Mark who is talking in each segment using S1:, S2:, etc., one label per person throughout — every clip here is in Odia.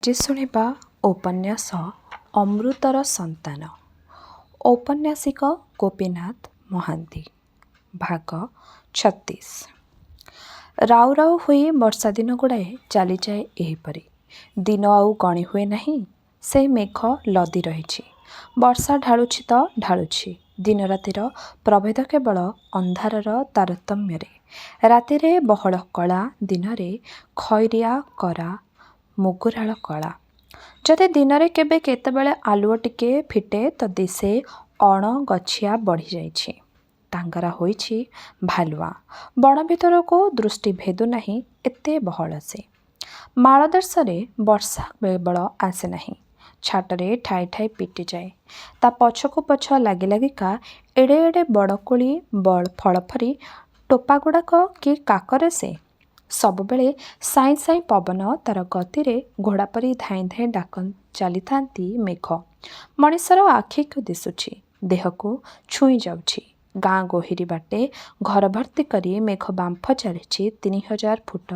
S1: ଆଜି ଶୁଣିବା ଉପନ୍ୟାସ ଅମୃତର ସନ୍ତାନ। ଔପନ୍ୟାସିକ ଗୋପୀନାଥ ମହାନ୍ତି। ଭାଗ 36। ରାଉ ରାଉ ହୋଇ ବର୍ଷା ଦିନ ଗୁଡ଼ାଏ ଚାଲିଯାଏ ଏହିପରି। ଦିନ ଆଉ ଗଣି ହୁଏ ନାହିଁ। ସେଇ ମେଘ ଲଦି ରହିଛି। ବର୍ଷା ଢାଳୁଛି ତ ଢାଳୁଛି। ଦିନ ରାତିର ପ୍ରଭେଦ କେବଳ ଅନ୍ଧାରର ତାରତମ୍ୟରେ। ରାତିରେ ବହଳ କଳା, ଦିନରେ ଖଇରିଆ କରା ମୁଗୁରାଳ କଳା। ଯଦି ଦିନରେ କେବେ କେତେବେଳେ ଆଲୁଅ ଟିକେ ଫିଟେ ତ ଦିଶେ ଅଣଗଛିଆ ବଢ଼ିଯାଇଛି। ଟାଙ୍ଗରା ହୋଇଛି ଭାଲୁଆ। ବଣ ଭିତରକୁ ଦୃଷ୍ଟି ଭେଦୁ ନାହିଁ, ଏତେ ବହଳ ସେ। ମାଳଦେଶରେ ବର୍ଷା କେବଳ ଆସେ ନାହିଁ, ଛାଟରେ ଠାଇ ଠାଇ ପିଟିଯାଏ। ତା ପଛକୁ ପଛ ଲାଗି ଲାଗିକା ଏଡ଼େ ଏଡ଼େ ବଡ଼କୋଳି ଫଳଫରି ଟୋପାଗୁଡ଼ାକ କି କାକରେ ସେ। ସବୁବେଳେ ସାଇଁ ସାଇଁ ପବନ ତାର ଗତିରେ ଘୋଡ଼ା ପରି ଧାଇଁ ଧାଇଁ ଡାକ ଚାଲିଥାନ୍ତି ମେଘ। ମଣିଷର ଆଖିକୁ ଦିଶୁଛି, ଦେହକୁ ଛୁଇଁ ଯାଉଛି। ଗାଁ ଗୋହିରୀ ବାଟେ ଘର ଭର୍ତ୍ତି କରି ମେଘ ବାମ୍ଫ ଚାଲିଛି 3000 ଫୁଟ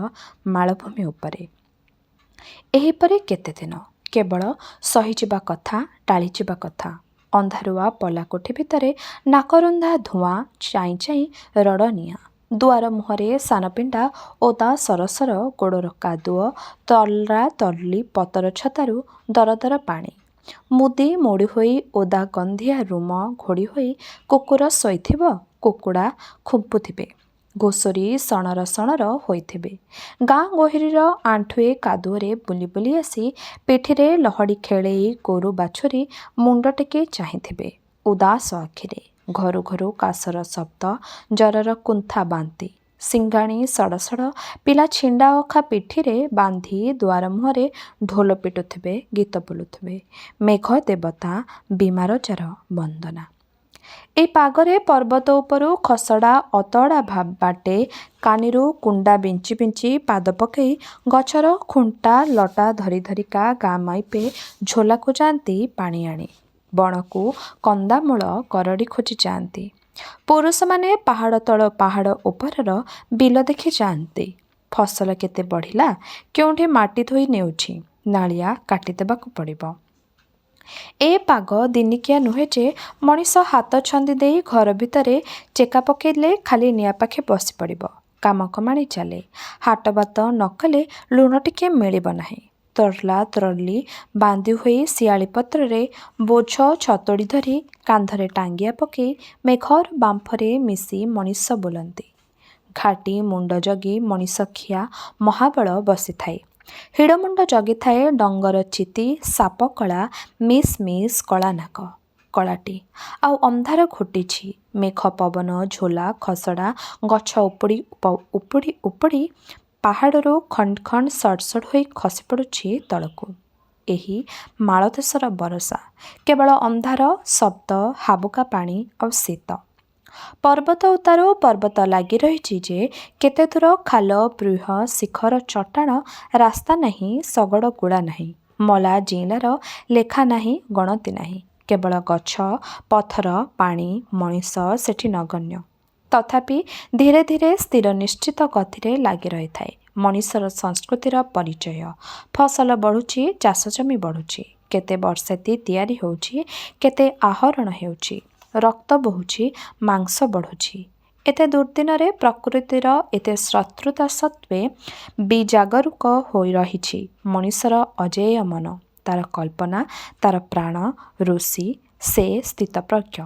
S1: ମାଳଭୂମି ଉପରେ। ଏହିପରି କେତେଦିନ କେବଳ ସହିଯିବା କଥା, ଟାଳିଯିବା କଥା। ଅନ୍ଧାରୁଆ ପଲାକୋଠି ଭିତରେ ନାକରୁନ୍ଧା ଧୂଆଁ, ଚାଇଁ ଚାଇଁ ରଡ଼ନିଆଁ। ଦୁଆର ମୁହଁରେ ସାନପିଣ୍ଡା ଓଦା ସରସର, ଗୋଡ଼ର କାଦୁଅ, ତର୍ଲା ତର୍ଲି ପତର ଛତାରୁ ଦର ଦର ପାଣି। ମୁଦି ମୋଡ଼ି ହୋଇ ଓଦା ଗନ୍ଧିଆ ରୁମ ଘୋଡ଼ି ହୋଇ କୁକୁର ଶୋଇଥିବ, କୁକୁଡ଼ା ଖୁମ୍ପୁଥିବେ, ଘୁଷୁରି ସଣର ସଣର ହୋଇଥିବେ। ଗାଁ ଗୋହିରୀର ଆଣ୍ଠୁଏ କାଦୁଅରେ ବୁଲି ବୁଲି ଆସି ପିଠିରେ ଲହଡ଼ି ଖେଳେଇ ଗୋରୁ ବାଛୁରୀ ମୁଣ୍ଡ ଟେକି ଚାହିଁଥିବେ ଉଦାସ ଆଖିରେ। ଘରୁ ଘରୁ କାଶର ଶବ୍ଦ, ଜରର କୁନ୍ଥା ବାନ୍ତି। ସିଙ୍ଗାଣୀ ସଡ଼ ସଡ଼ ପିଲା ଛିଣ୍ଡା ଅଖା ପିଠିରେ ବାନ୍ଧି ଦୁଆର ମୁହଁରେ ଢୋଲ ପିଟୁଥିବେ, ଗୀତ ବୋଲୁଥିବେ। ମେଘ ଦେବତା ବିମାରଜାର ବନ୍ଦନା। ଏଇ ପାଗରେ ପର୍ବତ ଉପରୁ ଖସଡ଼ା ଅତଡ଼ା ବାଟେ କାନିରୁ କୁଣ୍ଡା ବିଞ୍ଚି ବିଞ୍ଚି ପାଦ ପକେଇ ଗଛର ଖୁଣ୍ଟା ଲଟା ଧରି ଧରିକା ଗାଁ ମାଇପେ ଝୋଲାକୁ ଯାଆନ୍ତି ପାଣି ଆଣି। ବଣକୁ କନ୍ଦାମୂଳ କରଡ଼ି ଖୋଜି ଯାଆନ୍ତି। ପୁରୁଷମାନେ ପାହାଡ଼ ତଳ ପାହାଡ଼ ଉପରର ବିଲ ଦେଖି ଯାଆନ୍ତି। ଫସଲ କେତେ ବଢ଼ିଲା, କେଉଁଠି ମାଟି ଧୋଇ ନେଉଛି, ନାଳିଆ କାଟିଦେବାକୁ ପଡ଼ିବ। ଏ ପାଗ ଦିନିକିଆ ନୁହେଁ ଯେ ମଣିଷ ହାତ ଛନ୍ଦି ଦେଇ ଘର ଭିତରେ ଚେକା ପକେଇଲେ ଖାଲି ନିଆଁ ପାଖେ ବସି ପଡ଼ିବ। କାମ କମାଣି ଚାଲେ। ହାଟବାଟ ନ କଲେ ଲୁଣ ଟିକେ ମିଳିବ ନାହିଁ। ତର୍ଲା ତର୍ଲି ବାନ୍ଧି ହୋଇ ଶିଆଳି ପତ୍ରରେ ବୋଝ ଛତୋଡ଼ି ଧରି କାନ୍ଧରେ ଟାଙ୍ଗିଆ ପକେଇ ମେଘର ବାମ୍ଫରେ ମିଶି ମଣିଷ ବୁଲନ୍ତି। ଘାଟି ମୁଣ୍ଡ ଜଗି ମଣିଷଖିଆ ମହାବଳ ବସିଥାଏ। ହିଡ଼ମୁଣ୍ଡ ଜଗିଥାଏ ଡଙ୍ଗର ଚିତି ସାପକଳା ମିସ୍ ମିସ୍ କଳାନାଗ। କଳାଟି ଆଉ ଅନ୍ଧାର ଘୋଟିଛି। ମେଘ ପବନ ଝୋଲା ଖସଡ଼ା ଗଛ ଉପୁଡ଼ି ଉପୁଡ଼ି ପାହାଡ଼ରୁ ଖଣ୍ଡ ଖଣ୍ଡ ସଡ଼ ସଡ଼ ହୋଇ ଖସି ପଡ଼ୁଛି ତଳକୁ। ଏହି ମାଳଦେଶର ବରଷା କେବଳ ଅନ୍ଧାର, ଶବ୍ଦ, ହାବୁକା ପାଣି ଆଉ ଶୀତ। ପର୍ବତ ଉତ୍ତାରୁ ପର୍ବତ ଲାଗି ରହିଛି ଯେ କେତେ ଦୂର ଖାଲ, ବୃହ, ଶିଖର, ଚଟାଣ, ରାସ୍ତା ନାହିଁ, ଶଗଡ଼ ଗୁଡ଼ା ନାହିଁ, ମଲା ଜିଇଁଲାର ଲେଖା ନାହିଁ, ଗଣତି ନାହିଁ। କେବଳ ଗଛ, ପଥର, ପାଣି, ମଣିଷ ସେଠି ନଗଣ୍ୟ। ତଥାପି ଧୀରେ ଧୀରେ ସ୍ଥିର ନିଶ୍ଚିତ ଗତିରେ ଲାଗି ରହିଥାଏ ମଣିଷର ସଂସ୍କୃତିର ପରିଚୟ। ଫସଲ ବଢ଼ୁଛି, ଚାଷ ଜମି ବଢ଼ୁଛି। କେତେ ବର୍ଷେତି ତିଆରି ହେଉଛି, କେତେ ଆହରଣ ହେଉଛି। ରକ୍ତ ବୋହୁଛି, ମାଂସ ବଢ଼ୁଛି। ଏତେ ଦୁର୍ଦ୍ଦିନରେ ପ୍ରକୃତିର ଏତେ ଶତ୍ରୁତା ସତ୍ତ୍ୱେ ବିଜାଗରୂକ ହୋଇ ରହିଛି ମଣିଷର ଅଜେୟ ମନ, ତାର କଳ୍ପନା, ତାର ପ୍ରାଣ। ଋଷି ସେ ସ୍ଥିତପ୍ରଜ୍ଞ।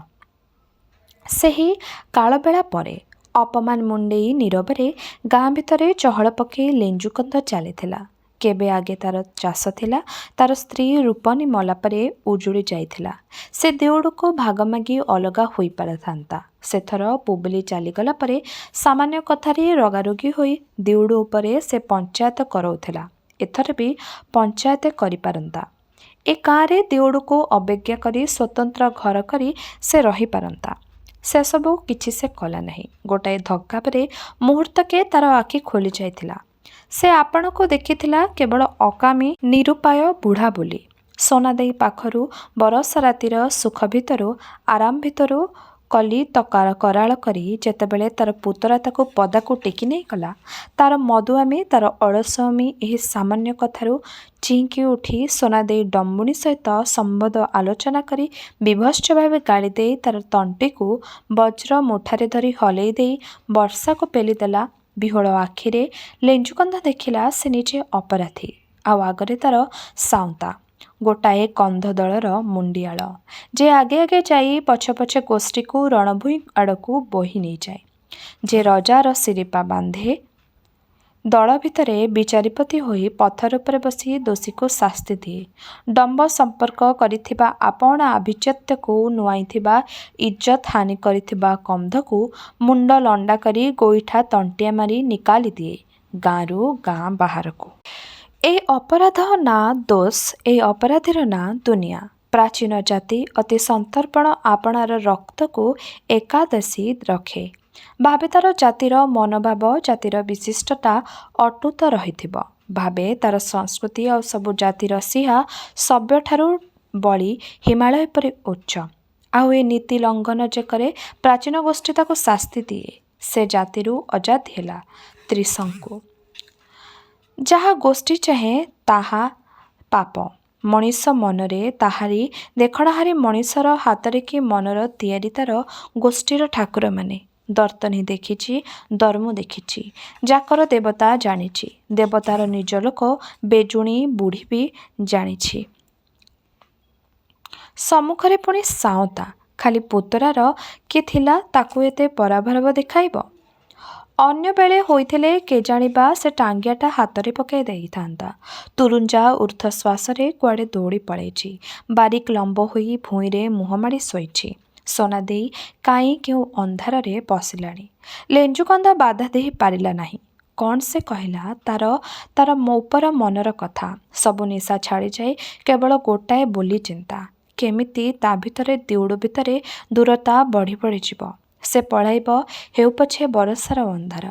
S1: ସେହି କାଳବେଳା ପରେ ଅପମାନ ମୁଣ୍ଡେଇ ନୀରବରେ ଗାଁ ଭିତରେ ଚହଳ ପକେଇ ଲେଞ୍ଜୁ କନ୍ଦ ଚାଲିଥିଲା। କେବେ ଆଗେ ତାର ଚାଷ ଥିଲା, ତାର ସ୍ତ୍ରୀ ରୂପନୀ ମଲା ପରେ ଉଜୁଡ଼ି ଯାଇଥିଲା। ସେ ଦେଉଡ଼କୁ ଭାଗ ମାଗି ଅଲଗା ହୋଇ ପାରିଥାନ୍ତା। ସେଥର ପୁବୁଲି ଚାଲିଗଲା ପରେ ସାମାନ୍ୟ କଥାରେ ରଗାରଗି ହୋଇ ଦେଉଡ଼ ଉପରେ ସେ ପଞ୍ଚାୟତ କରଉଥିଲା। ଏଥର ବି ପଞ୍ଚାୟତ କରିପାରନ୍ତା। ଏ ଗାଁରେ ଦେଉଡ଼କୁ ଅବଜ୍ଞା କରି ସ୍ୱତନ୍ତ୍ର ଘର କରି ସେ ରହିପାରନ୍ତା। ସେସବୁ କିଛି ସେ କଲା ନାହିଁ। ଗୋଟାଏ ଧକ୍କାରେ ମୁହୂର୍ତ୍ତକେ ତାର ଆଖି ଖୋଲି ଯାଇଥିଲା। ସେ ଆପଣଙ୍କୁ ଦେଖିଥିଲା କେବଳ ଅକାମୀ ନିରୁପାୟ ବୁଢ଼ା ବୋଲି। ସୋନାଦେଇ ପାଖରୁ ବରଷ ରାତିର ସୁଖ ଭିତରୁ, ଆରାମ ଭିତରୁ କଲି ତ କରାଳ କରି ଯେତେବେଳେ ତାର ପୁତୁରା ତାକୁ ପଦାକୁ ଟେକି ନେଇଗଲା, ତାର ମଧୁଆମୀ ତାର ଅଳସୁଆମୀ ଏହି ସାମାନ୍ୟ କଥାରୁ ଚିଙ୍କି ଉଠି ସୁନା ଦେଇ ଡମ୍ବୁଣୀ ସହିତ ସମ୍ବନ୍ଧ ଆଲୋଚନା କରି ବିଭତ୍ସ ଭାବେ ଗାଳି ଦେଇ ତାର ତଣ୍ଟିକୁ ବଜ୍ର ମୁଠାରେ ଧରି ହଲେଇ ଦେଇ ବର୍ଷାକୁ ପେଲିଦେଲା। ବିହୋଳ ଆଖିରେ ଲେଞ୍ଜୁକନ୍ଧ ଦେଖିଲା ସେ ନିଜେ ଅପରାଧୀ, ଆଉ ଆଗରେ ତାର ସାଉଁତା, ଗୋଟାଏ କନ୍ଧ ଦଳର ମୁଣ୍ଡିଆଳ, ଯେ ଆଗେ ଆଗେ ଯାଇ ପଛେ ପଛେ ଗୋଷ୍ଠୀକୁ ରଣଭୂଇଁ ଆଡ଼କୁ ବୋହି ନେଇଯାଏ, ଯେ ରଜାର ଶିରିପା ବାନ୍ଧେ, ଦଳ ଭିତରେ ବିଚାରପତି ହୋଇ ପଥର ଉପରେ ବସି ଦୋଷୀକୁ ଶାସ୍ତି ଦିଏ, ଡମ୍ବ ସମ୍ପର୍କ କରିଥିବା ଆପଣା ଆଭିଜାତ୍ୟକୁ ନୁଆଁଇଥିବା, ଇଜ୍ଜତ ହାନି କରିଥିବା କନ୍ଧକୁ ମୁଣ୍ଡ ଲଣ୍ଡା କରି ଗୋଇଠା ତଣ୍ଟିଆ ମାରି ନିକାଲି ଦିଏ ଗାଁରୁ ଗାଁ ବାହାରକୁ। ଏ ଅପରାଧ ନାଁ ଦୋଷ, ଏ ଅପରାଧୀର ନାଁ ଦୁନିଆ। ପ୍ରାଚୀନ ଜାତି ଅତି ସନ୍ତର୍ପଣ ଆପଣାର ରକ୍ତକୁ ଏକାଦଶୀ ରଖେ, ଭାବେ ତାର ଜାତିର ମନୋଭାବ, ଜାତିର ବିଶିଷ୍ଟତା ଅଟୁଟ ରହିଥିବ, ଭାବେ ତାର ସଂସ୍କୃତି ଆଉ ସବୁ ଜାତିର ସିହା ସଭ୍ୟଠାରୁ ବଳି ହିମାଳୟ ପରି ଉଚ୍ଚ। ଆଉ ଏ ନୀତି ଲଙ୍ଘନ ଯେ କରେ, ପ୍ରାଚୀନ ଗୋଷ୍ଠୀ ତାକୁ ଶାସ୍ତି ଦିଏ। ସେ ଜାତିରୁ ଅଜାତି ହେଲା ତ୍ରିଶଙ୍କୁ। ଯାହା ଗୋଷ୍ଠୀ ଚାହେଁ ତାହା ପାପ। ମଣିଷ ମନରେ ତାହାରି ଦେଖଣାହାରି, ମଣିଷର ହାତରେ କି ମନର ତିଆରି ତାର ଗୋଷ୍ଠୀର ଠାକୁରମାନେ। ଦର୍ତ୍ତନୀ ଦେଖିଛି, ଧର୍ମ ଦେଖିଛି, ଯାକର ଦେବତା ଜାଣିଛି, ଦେବତାର ନିଜ ଲୋକ ବେଜୁଣୀ ବୁଢ଼ୀ ବି ଜାଣିଛି। ସମ୍ମୁଖରେ ପୁଣି ସାଉଁତା, ଖାଲି ପୁତୁରାର କି ଥିଲା ତାକୁ ଏତେ ପରାଭବ ଦେଖାଇବ? ଅନ୍ୟ ବେଳେ ହୋଇଥିଲେ କେଜାଣିବା ସେ ଟାଙ୍ଗିଆଟା ହାତରେ ପକାଇ ଦେଇଥାନ୍ତା। ତୁରୁଞ୍ଜା ଊର୍ଦ୍ଧ୍ୱଶ୍ୱାସରେ କୁଆଡ଼େ ଦୌଡ଼ି ପଳେଇଛି। ବାରିକ୍ ଲମ୍ବ ହୋଇ ଭୂଇଁରେ ମୁହଁ ମାଡ଼ି ଶୋଇଛି। ସୋନା ଦେଇ କାହିଁ କେଉଁ ଅନ୍ଧାରରେ ପଶିଲାଣି। ଲେଞ୍ଜୁକନ୍ଧ ବାଧା ଦେଇ ପାରିଲା ନାହିଁ। କ'ଣ ସେ କହିଲା? ତାର ଉପର ମନର କଥା। ସବୁ ନିଶା ଛାଡ଼ିଯାଇ କେବଳ ଗୋଟାଏ ବୋଲି ଚିନ୍ତା। କେମିତି ତା ଭିତରେ ଦିଉଡ଼ ଭିତରେ ଦୂରତା ବଢ଼ି ବଢ଼ିଯିବ। ସେ ପଳାଇବ, ହେଉ ପଛେ ବରଷାର ଅନ୍ଧାର।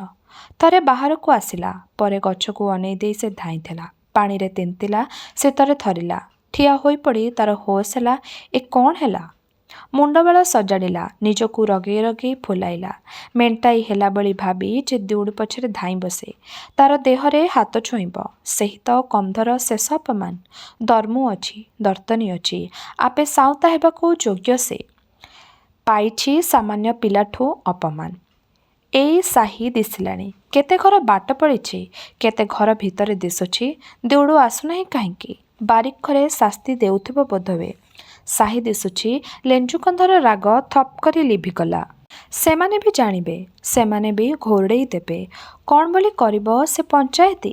S1: ଥରେ ବାହାରକୁ ଆସିଲା, ପରେ ଗଛକୁ ଅନେଇ ଦେଇ ସେ ଧାଇଁଥିଲା। ପାଣିରେ ତିନ୍ତିଲା, ଶୀତରେ ଥରିଲା। ଠିଆ ହୋଇପଡ଼ି ତାର ହୋସ ହେଲା, ଏ କ'ଣ ହେଲା? ମୁଣ୍ଡବାଳ ସଜାଡ଼ିଲା, ନିଜକୁ ରଗେଇ ରଗେଇ ଫୁଲାଇଲା। ମେଣ୍ଟାଇ ହେଲା ଭଳି ଭାବି ଯେ ଦିଉଡ଼ ପଛରେ ଧାଇଁ ବସେ, ତାର ଦେହରେ ହାତ ଛୁଇଁବ, ସେହି ତ କନ୍ଧର ଶେଷ ଅପମାନ। ଧର୍ମ ଅଛି, ଦର୍ତ୍ତନୀ ଅଛି, ଆପେ ସାଉଁତା ହେବାକୁ ଯୋଗ୍ୟ ସେ। ପାଇଛି ସାମାନ୍ୟ ପିଲାଠୁ ଅପମାନ। ଏଇ ସାହି ଦିଶିଲାଣି, କେତେ ଘର ବାଟ ପଡ଼ିଛି, କେତେ ଘର ଭିତରେ ଦିଶୁଛି। ଦିଉଡ଼ ଆସୁନାହିଁ କାହିଁକି? ବାରିକ୍ ଘରେ ଶାସ୍ତି ଦେଉଥିବ ବୋଧହୁଏ। ସାହି ଦିଶୁଛି। ଲେଞ୍ଜୁକନ୍ଧର ରାଗ ଥପ୍ କରି ଲିଭିଗଲା। ସେମାନେ ବି ଜାଣିବେ, ସେମାନେ ବି ଘୋଡ଼େଇ ଦେବେ। କ'ଣ ବୋଲି କରିବ ସେ ପଞ୍ଚାୟତି?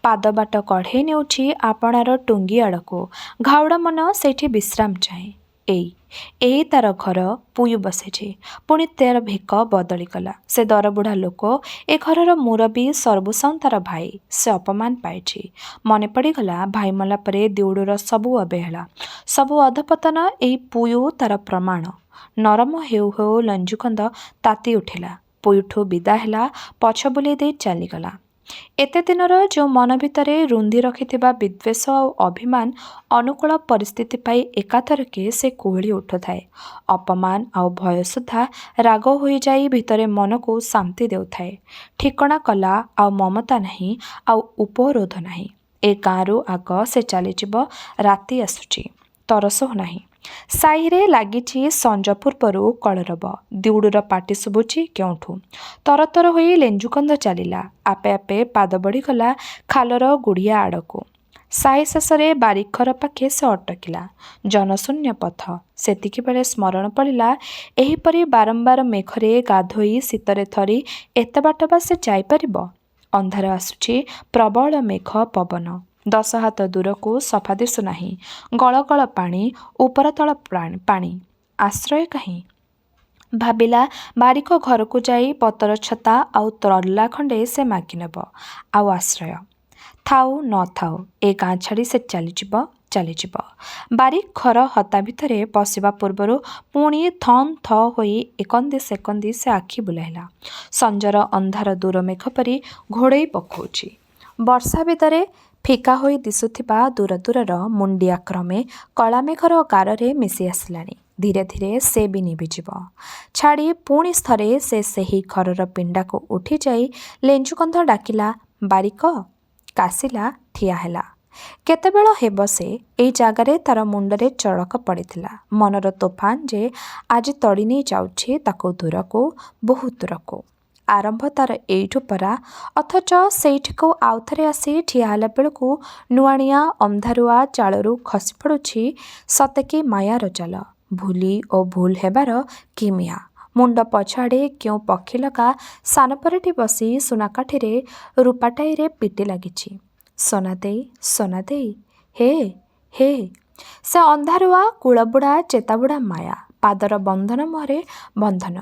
S1: ପାଦ ବାଟ କଢ଼େଇ ନେଉଛି ଆପଣାର ଟୁଙ୍ଗି ଆଡ଼କୁ। ଘାଉଡ଼ା ମନ ସେଇଠି ବିଶ୍ରାମ ଚାହେଁ। ଏଇ ତାର ଘର, ପୁୟୁ ବସିଛି। ପୁଣି ତାର ଭିକ ବଦଳିଗଲା। ସେ ଦରବୁଢ଼ା ଲୋକ, ଏ ଘରର ମୁରବୀ, ସର୍ବସ୍ୱ ତାର ଭାଇ। ସେ ଅପମାନ ପାଇଛି। ମନେ ପଡ଼ିଗଲା, ଭାଇ ମଲା ପରେ ଦିଉଡ଼ର ସବୁ ଅବହେଳା, ସବୁ ଅଧପତନ ଏଇ ପୁୟୁ ତାର ପ୍ରମାଣ। ନରମ ହେଉ ହେଉ ଲେଞ୍ଜୁକନ୍ଧ ତାତି ଉଠିଲା। ପୁୟୁଠୁ ବିଦା ହେଲା, ପଛ ବୁଲେଇ ଦେଇ ଚାଲିଗଲା। ଏତେ ଦିନର ଯେଉଁ ମନ ଭିତରେ ରୁନ୍ଧି ରଖିଥିବା ବିଦ୍ୱେଷ ଆଉ ଅଭିମାନ, ଅନୁକୂଳ ପରିସ୍ଥିତି ପାଇ ଏକାଥରକେ ସେ କୁହୁଳି ଉଠୁଥାଏ। ଅପମାନ ଆଉ ଭୟ ସୁଦ୍ଧା ରାଗ ହୋଇଯାଇ ଭିତରେ ମନକୁ ଶାନ୍ତି ଦେଉଥାଏ। ଠିକଣା କଲା, ଆଉ ମମତା ନାହିଁ, ଆଉ ଉପରୋଧ ନାହିଁ। ଏ ଗାଁରୁ ଆଗ ସେ ଚାଲିଯିବ। ରାତି ଆସୁଛି, ତରସ ନାହିଁ। ସାହିରେ ଲାଗିଛି ସଞ୍ଜ ପୂର୍ବରୁ କଳରବ। ଦିଉଡ଼ର ପାଟି ଶୁଭୁଛି କେଉଁଠୁ। ତରତର ହୋଇ ଲେଞ୍ଜୁକନ୍ଧ ଚାଲିଲା। ଆପେ ଆପେ ପାଦ ବଢ଼ିଗଲା ଖାଲର ଗୁଡ଼ିଆ ଆଡ଼କୁ। ସାହି ଶେଷରେ ବାରିକ୍ ଘର ପାଖେ ସେ ଅଟକିଲା। ଜନଶୂନ୍ୟ ପଥ। ସେତିକିବେଳେ ସ୍ମରଣ ପଡ଼ିଲା, ଏହିପରି ବାରମ୍ବାର ମେଘରେ ଗାଧୋଇ ଶୀତରେ ଥରି ଏତେ ବାଟ ବା ସେ ଯାଇପାରିବ? ଅନ୍ଧାର ଆସୁଛି, ପ୍ରବଳ ମେଘ ପବନ। 10 ହାତ ଦୂରକୁ ସଫା ଦିଶୁନାହିଁ। ଗଳଗଳ ପାଣି, ଉପର ତଳ ପାଣି। ଆଶ୍ରୟ କାହିଁ? ଭାବିଲା, ବାରିକ ଘରକୁ ଯାଇ ପତର ଛତା ଆଉ ତ୍ରଲା ଖଣ୍ଡେ ସେ ମାଗିନେବ। ଆଉ ଆଶ୍ରୟ ଥାଉ ନଥାଉ, ଏ ଗାଁ ଛାଡ଼ି ସେ ଚାଲିଯିବ। ବାରିକ୍ ଘର ହତା ଭିତରେ ପଶିବା ପୂର୍ବରୁ ପୁଣି ଥନ୍ ଥ ହୋଇ ଏକନ୍ଦି ସେକନ୍ଦି ସେ ଆଖି ବୁଲାଇଲା। ସଞ୍ଜର ଅନ୍ଧାର ଦୂର ମେଘ ପରି ଘୋଡ଼େଇ ପକାଉଛି। ବର୍ଷା ଭିତରେ ଫିକା ହୋଇ ଦିଶୁଥିବା ଦୂର ଦୂରର ମୁଣ୍ଡିଆ କ୍ରମେ କଳା ମେଘର ଗାରରେ ମିଶି ଆସିଲାଣି। ଧୀରେ ଧୀରେ ସେ ବି ନିଭିଯିବ। ଛାଡ଼ି ପୁଣି ଥରେ ସେ ସେହି ଘରର ପିଣ୍ଡାକୁ ଉଠିଯାଇ ଲେଞ୍ଜୁକନ୍ଧ ଡାକିଲା, ବାରିକ। କାଶିଲା ଠିଆ ହେଲା। କେତେବେଳ ହେବ ସେ ଏଇ ଜାଗାରେ ତାର ମୁଣ୍ଡରେ ଚଡ଼କ ପଡ଼ିଥିଲା। ମନର ତୋଫାନ ଯେ ଆଜି ତଡ଼ି ନେଇ ଯାଉଛି ତାକୁ ଦୂରକୁ, ବହୁତ ଦୂରକୁ। ଆରମ୍ଭ ତାର ଏଇଠୁ ପରା, ଅଥଚ ସେଇଠିକୁ ଆଉଥରେ ଆସି ଠିଆ ହେଲା ବେଳକୁ ନୁଆଣିଆ ଅନ୍ଧାରୁଆ ଚାଳରୁ ଖସି ପଡ଼ୁଛି ସତେକି ମାୟାର ଜାଲ। ଭୁଲି ଓ ଭୁଲ ହେବାର କିମିଆ। ମୁଣ୍ଡ ପଛଆଡ଼େ କେଉଁ ପକ୍ଷୀଲକା ସାନପରଟି ବସି ସୁନାକାଠିରେ ରୂପାଟାଇରେ ପିଟି ଲାଗିଛି। ସୋନାଦେଇ, ସୋନାଦେଇ, ହେ ହେ। ସେ ଅନ୍ଧାରୁଆ କୂଳବୁଡ଼ା ଚେତାବୁଡ଼ା ମାୟା। ପାଦର ବନ୍ଧନ ମୁହଁରେ ବନ୍ଧନ।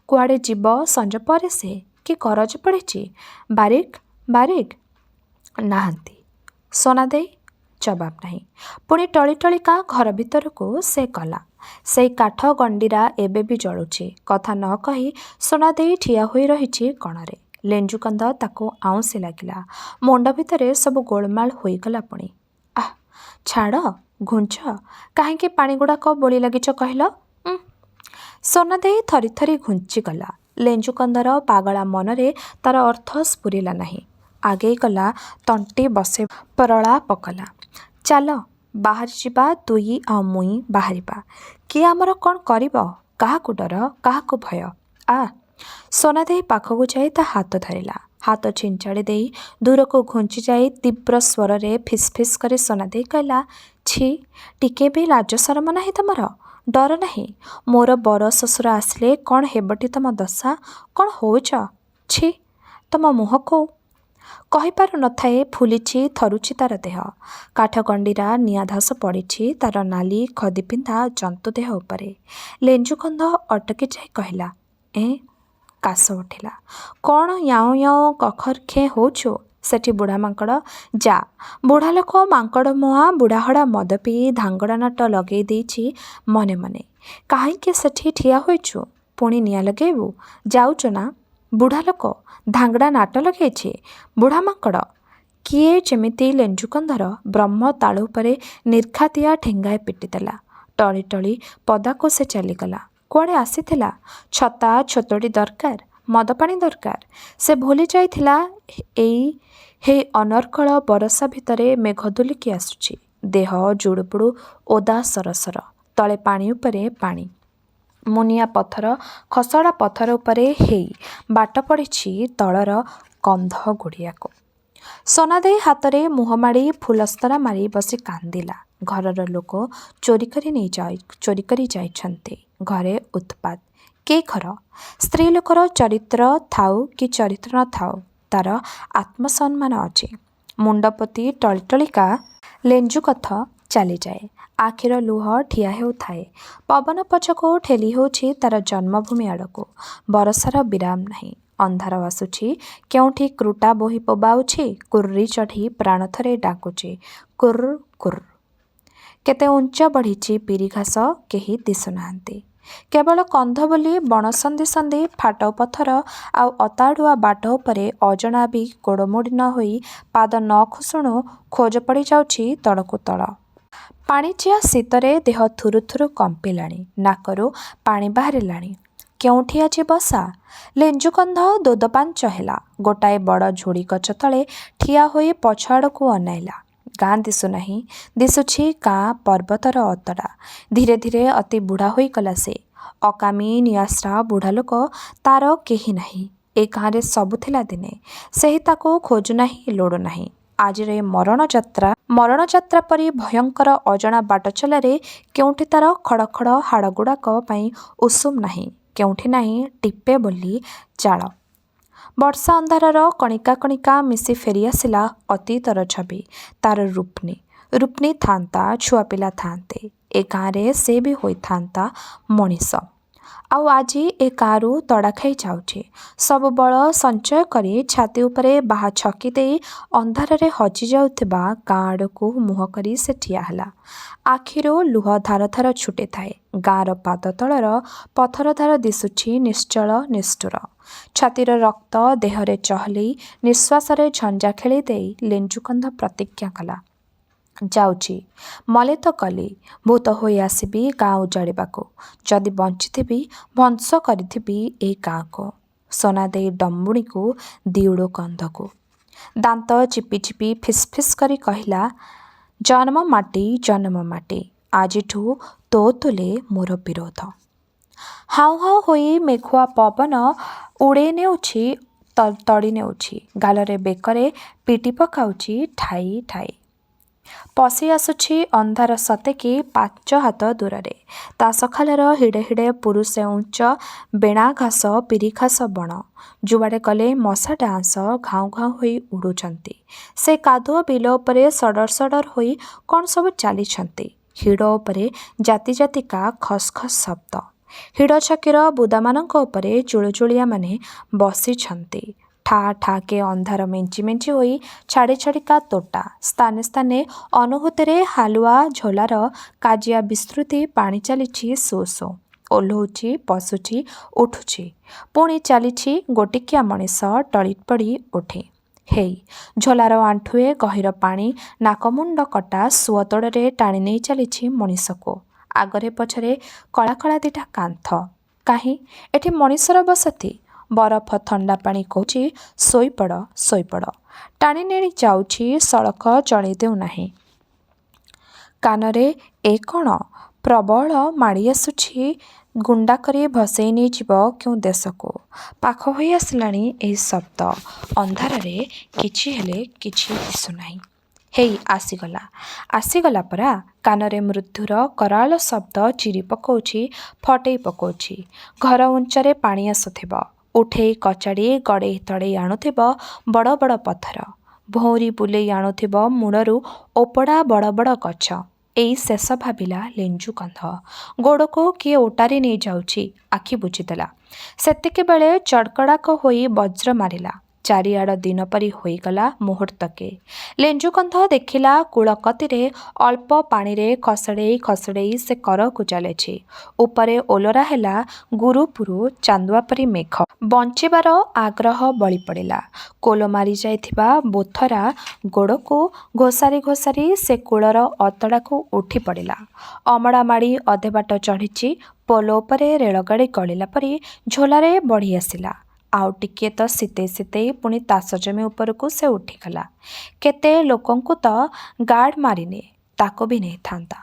S1: କୁଆଡ଼େ ଯିବ ସଞ୍ଜ ପରେ ସେ? କି କରଜ ପଡ଼ିଛି? ବାରିକ, ବାରିକ। ନାହାନ୍ତି। ସୋନାଦେଇ? ଜବାବ ନାହିଁ। ପୁଣି ଟଳି ଟଳିକା ଘର ଭିତରକୁ ସେ ଗଲା। ସେଇ କାଠ ଗଣ୍ଡିରା ଏବେ ବି ଜଳୁଛି। କଥା ନ କହି ସୋନାଦେଇ ଠିଆ ହୋଇ ରହିଛି କଣରେ। ଲେଞ୍ଜୁକନ୍ଧ ତାକୁ ଆଉଁସି ଲାଗିଲା। ମୁଣ୍ଡ ଭିତରେ ସବୁ ଗୋଳମାଳ ହୋଇଗଲା ପୁଣି। ଆଃ, ଛାଡ଼, ଘୁଞ୍ଚ। କାହିଁକି ପାଣିଗୁଡ଼ାକ ବୋଳି ଲାଗିଛ କହିଲ? ସୋନାଦେଇ ଥରି ଥରି ଘୁଞ୍ଚିଗଲା। ଲେଞ୍ଜୁକନ୍ଧର ପାଗଳା ମନରେ ତାର ଅର୍ଥ ସ୍ଫୁରିଲା ନାହିଁ। ଆଗେଇ ଗଲା, ତଣ୍ଟି ବସେ ପ୍ରଳାପ କଲା। ଚାଲ, ବାହାରି ଯିବା, ତୁଇ ଆଉ ମୁଇଁ ବାହାରିବା। କିଏ ଆମର କ'ଣ କରିବ? କାହାକୁ ଡର, କାହାକୁ ଭୟ? ସୋନାଦେଇ ପାଖକୁ ଯାଇ ତା ହାତ ଧରିଲା। ହାତ ଛିଞ୍ଚାଡ଼ି ଦେଇ ଦୂରକୁ ଘୁଞ୍ଚି ଯାଇ ତୀବ୍ର ସ୍ୱରରେ ଫିସ୍ ଫିସ୍ କରି ସୋନାଦେଇ କହିଲା, ଛି, ଟିକେ ବି ଲାଜ ସରମ ନାହିଁ ତମର? ଡର ନାହିଁ? ମୋର ବର ଶ୍ୱଶୁର ଆସିଲେ କ'ଣ ହେବଟି ତମ ଦଶା? କ'ଣ ହଉଛ? ଛି, ତମ ମୁହଁକୁ। କହିପାରୁ ନଥାଏ, ଫୁଲିଛି, ଥରୁଛି ତାର ଦେହ। କାଠଗଣ୍ଡିରା ନିଆଁଧାସ ପଡ଼ିଛି ତାର ନାଲି ଖଦିପିନ୍ଧା ଜନ୍ତୁ ଦେହ ଉପରେ। ଲେଞ୍ଜୁକନ୍ଧ ଅଟକି ଯାଇ କହିଲା, କାଶ ଉଠିଲା। କ'ଣ ୟାଉଁ ୟାଉଁ କଖର ଖେଁ ହଉଛୁ? ସେଠି ବୁଢ଼ା ମାଙ୍କଡ଼? ଯା, ବୁଢ଼ା ଲୋକ ମାଙ୍କଡ଼ ମୁହାଁ ବୁଢ଼ାହଡ଼ା ମଦ ପିଇ ଧାଙ୍ଗଡ଼ା ନାଟ ଲଗେଇ ଦେଇଛି ମନେ ମନେ। କାହିଁକି ସେଠି ଠିଆ ହୋଇଛୁ? ପୁଣି ନିଆଁ ଲଗେଇବୁ? ଯାଉଛୁ ନା? ବୁଢ଼ା ଲୋକ ଧାଙ୍ଗଡ଼ା ନାଟ ଲଗେଇଛି? ବୁଢ଼ା ମାଙ୍କଡ଼? କିଏ ଯେମିତି ଲେଞ୍ଜୁକନ୍ଧର ବ୍ରହ୍ମ ତାଳୁ ଉପରେ ନିର୍ଘାତିଆ ଠେଙ୍ଗାଏ ପିଟିଦେଲା। ଟଳି ଟଳି ପଦାକୁ ସେ ଚାଲିଗଲା। କୁଆଡ଼େ ଆସିଥିଲା? ଛତା ଛତୋଡ଼ି ଦରକାର, ମଦପାଣି ଦରକାର। ସେ ଭୁଲି ଯାଇଥିଲା ହେଇ ଅନର୍ଗଳ ବରଷା ଭିତରେ ମେଘ ଦୁଲିକି ଆସୁଛି। ଦେହ ଜୁଡ଼ୁବୁଡ଼ୁ ଓଦା ସରସର। ତଳେ ପାଣି ଉପରେ ପାଣି। ମୁନିଆ ପଥର, ଖସଡ଼ା ପଥର ଉପରେ ହେଇ ବାଟ ପଡ଼ିଛି ତଳର କନ୍ଧ ଗୁଡ଼ିଆକୁ। ସୋନାଦେଇ ହାତରେ ମୁହଁ ମାଡ଼ି ଫୁଲସ୍ତରା ମାରି ବସି କାନ୍ଦିଲା। ଘରର ଲୋକ ଚୋରି କରି ଯାଇଛନ୍ତି। ଘରେ ଉତ୍ପାତ। କି ଘର? ସ୍ତ୍ରୀ ଲୋକର ଚରିତ୍ର ଥାଉ କି ଚରିତ୍ର ନ ଥାଉ, ତାର ଆତ୍ମସମ୍ମାନ ଅଛି। ମୁଣ୍ଡ ପୋତି ଟଳି ଟଳିକା ଲେଞ୍ଜୁକନ୍ଧ ଚାଲିଯାଏ। ଆଖିର ଲୁହ ଠିଆ ହେଉଥାଏ। ପବନ ପଛକୁ ଠେଲି ହେଉଛି ତାର ଜନ୍ମଭୂମି ଆଡ଼କୁ। ବରଷାର ବିରାମ ନାହିଁ। ଅନ୍ଧାର ଆସୁଛି। କେଉଁଠି କ୍ରୁଟା ବୋହି ବୋବାଉଛି। କୁର୍ରୀ ଚଢ଼ି ପ୍ରାଣ ଥରେ ଡାକୁଛି, କୁର୍ କୁର୍। କେତେ ଉଞ୍ଚ ବଢ଼ିଛି ପିରିଘାସ, କେହି ଦିଶୁନାହାନ୍ତି। କେବଳ କନ୍ଧ ବୋଲି ବଣ ସନ୍ଧି ସନ୍ଧି ଫାଟ ପଥର ଆଉ ଅତାଡ଼ୁଆ ବାଟ ଉପରେ ଅଜଣା ବି ଗୋଡ଼ ମୋଡ଼ି ନ ହୋଇ ପାଦ ନ ଖସୁଣୁ ଖୋଜ ପଡ଼ି ଯାଉଛି ତଳକୁ ତଳ। ପାଣିଚିଆ ଶୀତରେ ଦେହ ଥୁରୁ ଥୁରୁ କମ୍ପିଲାଣି। ନାକରୁ ପାଣି ବାହାରିଲାଣି। କେଉଁଠି ଆଜି ବସା? ଲେଞ୍ଜୁକନ୍ଧ ଦୋଦପାଞ୍ଚ ହେଲା। ଗୋଟାଏ ବଡ଼ ଝୋଡ଼ି ଗଛ ତଳେ ଠିଆ ହୋଇ ପଛ ଆଡ଼କୁ ଅନାଇଲା। ଗାଁ ଦିଶୁନାହିଁ। ଦିଶୁଛି ଗାଁ ପର୍ବତର ଅତଡ଼ା। ଧୀରେ ଧୀରେ ଅତି ବୁଢ଼ା ହୋଇଗଲା ସେ। ଅକାମୀ ନିଆଶ୍ରା ବୁଢ଼ା ଲୋକ ତାର କେହି ନାହିଁ। ଏ ଗାଁରେ ସବୁ ଥିଲା ଦିନେ। ସେହି ତାକୁ ଖୋଜୁନାହିଁ, ଲୋଡ଼ୁନାହିଁ। ଆଜିର ଏ ମରଣଯାତ୍ରା ପରି ଭୟଙ୍କର ଅଜଣା ବାଟ ଚଲାରେ କେଉଁଠି ତାର ଖଡ଼ ଖଡ଼ ହାଡ଼ଗୁଡ଼ାକ ପାଇଁ ଉଷୁମ ନାହିଁ। କେଉଁଠି ନାହିଁ ଟିପେ ବୋଲି ଚାଳ। ବର୍ଷା ଅନ୍ଧାରର କଣିକା କଣିକା ମିଶି ଫେରିଆସିଲା ଅତୀତର ଛବି। ତାର ରୁପ୍ନୀ ଥାନ୍ତା, ଛୁଆପିଲା ଥାନ୍ତେ। ଏ ଗାଁରେ ସେ ବି ହୋଇଥାନ୍ତା ମଣିଷ। ଆଉ ଆଜି ଏ ଗାଁରୁ ତଡ଼ା ଖାଇ ଯାଉଛି। ସବୁ ବଳ ସଞ୍ଚୟ କରି ଛାତି ଉପରେ ବାହା ଛକି ଦେଇ ଅନ୍ଧାରରେ ହଜି ଯାଉଥିବା ଗାଁ ଆଡ଼କୁ ମୁହଁ କରି ସେ ଠିଆ ହେଲା। ଆଖିରୁ ଲୁହ ଧାର ଧାର ଛୁଟିଥାଏ। ଗାଁର ପାଦ ତଳର ପଥର ଧାର ଦିଶୁଛି ନିଶ୍ଚଳ ନିଷ୍ଠୁର। ଛାତିର ରକ୍ତ ଦେହରେ ଚହଲେଇ ନିଶ୍ୱାସରେ ଝଞ୍ଜା ଖେଳି ଦେଇ ଲେଞ୍ଜୁକନ୍ଧ ପ୍ରତିଜ୍ଞା କଲା, ଯାଉଛି ମଲେ ତ କଲି, ଭୂତ ହୋଇ ଆସିବି ଗାଁ ଉଜାଡ଼ିବାକୁ। ଯଦି ବଞ୍ଚିଥିବି ବଂଶ କରିଥିବି ଏ ଗାଁକୁ। সোনা ଦେଇ ଡମ୍ବୁଣିକୁ ଦିଉଡ଼ୁ କନ୍ଧକୁ। ଦାନ୍ତ ଚିପି ଚିପି ଫିସ୍ ଫିସ୍ କରି କହିଲା, ଜନ୍ମ ମାଟି ଆଜିଠୁ ତୋ ତୁଲେ ମୋର ବିରୋଧ। ହାଉ ହାଉ ହୋଇ ମେଘୁଆ ପବନ ଉଡ଼େଇ ନେଉଛି, ତଡ଼ି ନେଉଛି, ଗାଲରେ ବେକରେ ପିଟି ପକାଉଛି ଠାଇ ଠାଇ। ପଶି ଆସୁଛି ଅନ୍ଧାର ସତେକି 5 ହାତ ଦୂରରେ। ତା ସଖାଳର ହିଡ଼େ ହିଡ଼େ ପୁରୁଷେ ଉଞ୍ଚ ବେଣା ଘାସ ପିରିଘାସ ବଣ। ଯୁଆଡ଼େ ଗଲେ ମଶା ଡାଆଁଶ ଘାଉଁ ଘାଉଁ ହୋଇ ଉଡ଼ୁଛନ୍ତି। ସେ କାଦୁଅ ବିଲ ଉପରେ ସଡ଼ର ସଡ଼ର ହୋଇ କ'ଣ ସବୁ ଚାଲିଛନ୍ତି। ହିଡ଼ ଉପରେ ଜାତି ଜାତିକା ଖସ୍ ଖସ୍ ଶବ୍ଦ। ହିଡ଼ ଛକିର ବୁଦାମାନଙ୍କ ଉପରେ ଚୁଳୁଚୁଳିଆମାନେ ବସିଛନ୍ତି। ଠା ଠାକେ ଅନ୍ଧାର ମେଞ୍ଚି ମେଞ୍ଚି ହୋଇ ଛାଡ଼ି ଛାଡ଼ିକା ତୋଟା। ସ୍ଥାନେ ସ୍ଥାନେ ଅନୁଭୂତିରେ ହାଲୁଆ ଝୋଲାର କାଜିଆ ବିସ୍ତୃତି ପାଣି ଚାଲିଛି ସୁ ସୁ। ଓହ୍ଲଉଛି, ପଶୁଛି, ଉଠୁଛି। ପୁଣି ଚାଲିଛି ଗୋଟିକିଆ ମଣିଷ ଟଳି ପଡ଼ି ଉଠେ। ହେଇ ଝୋଲାର ଆଣ୍ଠୁଏ ଗହୀର ପାଣି ନାକମୁଣ୍ଡ କଟା ସୁଅ ତୋଡ଼ରେ ଟାଣି ନେଇ ଚାଲିଛି ମଣିଷକୁ। ଆଗରେ ପଛରେ କଳା କଳା ଦିଟା କାନ୍ଥ। କାହିଁ ଏଠି ମଣିଷର ବସତି? ବରଫ ଥଣ୍ଡା ପାଣି କହୁଛି ଶୋଇପଡ଼ ଶୋଇପଡ଼। ଟାଣି ନେଇ ଯାଉଛି ସଳଖ ଚଳେଇ ଦେଉନାହିଁ। କାନରେ ଏ କ'ଣ? ପ୍ରବଳ ମାଡ଼ି ଆସୁଛି, ଗୁଣ୍ଡା କରି ଭସେଇ ନେଇଯିବ କେଉଁ ଦେଶକୁ। ପାଖ ହୋଇ ଆସିଲାଣି ଏହି ଶବ୍ଦ। ଅନ୍ଧାରରେ କିଛି ହେଲେ କିଛି ଦିଶୁନାହିଁ। ହେଇ ଆସିଗଲା, ଆସିଗଲା ପରା। କାନରେ ମୃତ୍ୟୁର କରାଳ ଶବ୍ଦ ଚିରି ପକଉଛି, ଫଟେଇ ପକଉଛି। ଘର ଉଞ୍ଚରେ ପାଣି ଆସୁଥିବ। ଉଠେଇ କଚାଡ଼ି ଗଡ଼େଇ ତଡ଼େଇ ଆଣୁଥିବ ବଡ଼ ବଡ଼ ପଥର। ଭଉଁରୀ ବୁଲେଇ ଆଣୁଥିବ ମୂଳରୁ ଓପଡ଼ା ବଡ଼ ବଡ଼ ଗଛ। ଏଇ ଶେଷ ଭାବିଲା ଲେଞ୍ଜୁ କନ୍ଧ। ଗୋଡ଼କୁ କିଏ ଓଟାରି ନେଇ ଯାଉଛି, ଆଖି ବୁଜିଦେଲା। ସେତିକିବେଳେ ଚଡ଼କଡ଼ାକ ହୋଇ ବଜ୍ର ମାରିଲା। ଚାରିଆଡ଼ ଦିନ ପରି ହୋଇଗଲା ମୁହୂର୍ତ୍ତକେ। ଲେଞ୍ଜୁକନ୍ଧ ଦେଖିଲା କୂଳ କତିରେ ଅଳ୍ପ ପାଣିରେ ଖସଡ଼େଇ ଖସଡ଼େଇ ସେ କରକୁ ଚାଲିଛି। ଉପରେ ଓଲରା ହେଲା ଗୁରୁପୁରୁ ଚାନ୍ଦୁଆ ପରି ମେଘ। ବଞ୍ଚିବାର ଆଗ୍ରହ ବଳି ପଡ଼ିଲା। କୋଲ ମାରି ଯାଇଥିବା ବୋଥରା ଗୋଡ଼କୁ ଘୋଷାରି ଘୋଷାରି ସେ କୂଳର ଅତଡ଼ାକୁ ଉଠି ପଡ଼ିଲା। ଅମଡ଼ା ମାଡ଼ି ଅଧେ ବାଟ ଚଢ଼ିଛି। ପୋଲ ଉପରେ ରେଳଗାଡ଼ି ଗଳିଲା ପରି ଝୋଲାରେ ବଢ଼ି ଆସିଲା। ଆଉ ଟିକିଏ ତ ଶୀତେଇ ଶୀତେଇ ପୁଣି ତାସ ଜମି ଉପରକୁ ସେ ଉଠିଗଲା। କେତେ ଲୋକଙ୍କୁ ତ ଗାର୍ଡ଼ ମାରିନିଏ, ତାକୁ ବି ନେଇଥାନ୍ତା।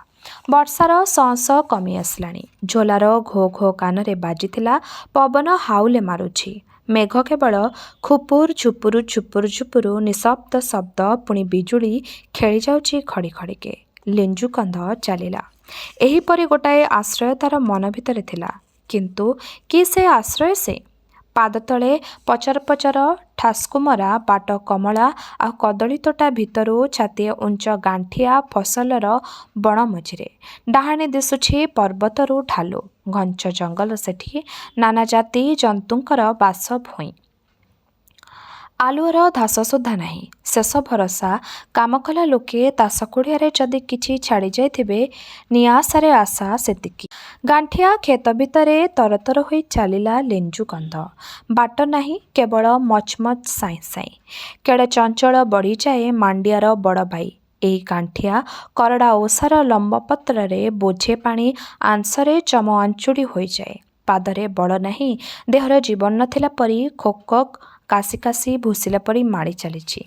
S1: ବର୍ଷାର ସଁ ସଁ କମି ଆସିଲାଣି। ଝୋଲାର ଘୋ ଘୋ କାନରେ ବାଜିଥିଲା। ପବନ ହାଉଲେ ମାରୁଛି। ମେଘ କେବଳ ଖୁପୁର ଝୁପୁରୁ ଝୁପୁରୁ ଝୁପୁରୁ ନିଶବ୍ଦ ଶବ୍ଦ। ପୁଣି ବିଜୁଳି ଖେଳି ଯାଉଛି ଖଡ଼ି ଖଡ଼ିକେ। ଲେଞ୍ଜୁ କନ୍ଧ ଚାଲିଲା। ଏହିପରି ଗୋଟାଏ ଆଶ୍ରୟ ତାର ମନ ଭିତରେ ଥିଲା। କିନ୍ତୁ କି ସେ ଆଶ୍ରୟ ସେ? ପାଦ ତଳେ ପଚର ପଚର ଠାସ୍କୁମରା ବାଟ କମଳା ଆଉ କଦଳୀ ତୋଟା ଭିତରୁ ଛାତିଏ ଉଞ୍ଚ ଗାଣ୍ଠିଆ ଫସଲର ବଣ ମଝିରେ। ଡାହାଣୀ ଦିଶୁଛି ପର୍ବତରୁ ଢାଲୁ। ଘଞ୍ଚ ଜଙ୍ଗଲ ସେଠି। ନାନା ଜାତି ଜନ୍ତୁଙ୍କର ବାସ ଭୂଇଁ। ଆଲୁଅର ଧାସ ସୁଦ୍ଧା ନାହିଁ। ଶେଷ ଭରସା କାମକଲା ଲୋକେ ତାସ କୁଡ଼ିଆରେ ଯଦି କିଛି ଛାଡ଼ି ଯାଇଥିବେ, ନିଆଶାରେ ଆଶା ସେତିକି। ଗାଣ୍ଠିଆ କ୍ଷେତ ଭିତରେ ତରତର ହୋଇ ଚାଲିଲା ଲେଞ୍ଜୁ କନ୍ଧ। ବାଟ ନାହିଁ, କେବଳ ମଚ୍ ମଚ୍ ସାଇଁ ସାଇଁ। କେଡ଼େ ଚଞ୍ଚଳ ବଢ଼ିଯାଏ ମାଣ୍ଡିଆର ବଡ଼ ବାଇ। ଏଇ ଗାଣ୍ଠିଆ କରଡ଼ା ଓସାର ଲମ୍ବ ପତ୍ରରେ ବୋଝେ ପାଣି ଆଂଶରେ ଚମ ଆଞ୍ଚୁଡ଼ି ହୋଇଯାଏ। ପାଦରେ ବଳ ନାହିଁ, ଦେହରେ ଜୀବନ ନଥିଲା ପରି ଖୋକ୍ ଖୋକ୍ କାଶି କାଶି ଭୁସିଲା ପରି ମାଡ଼ି ଚାଲିଛି।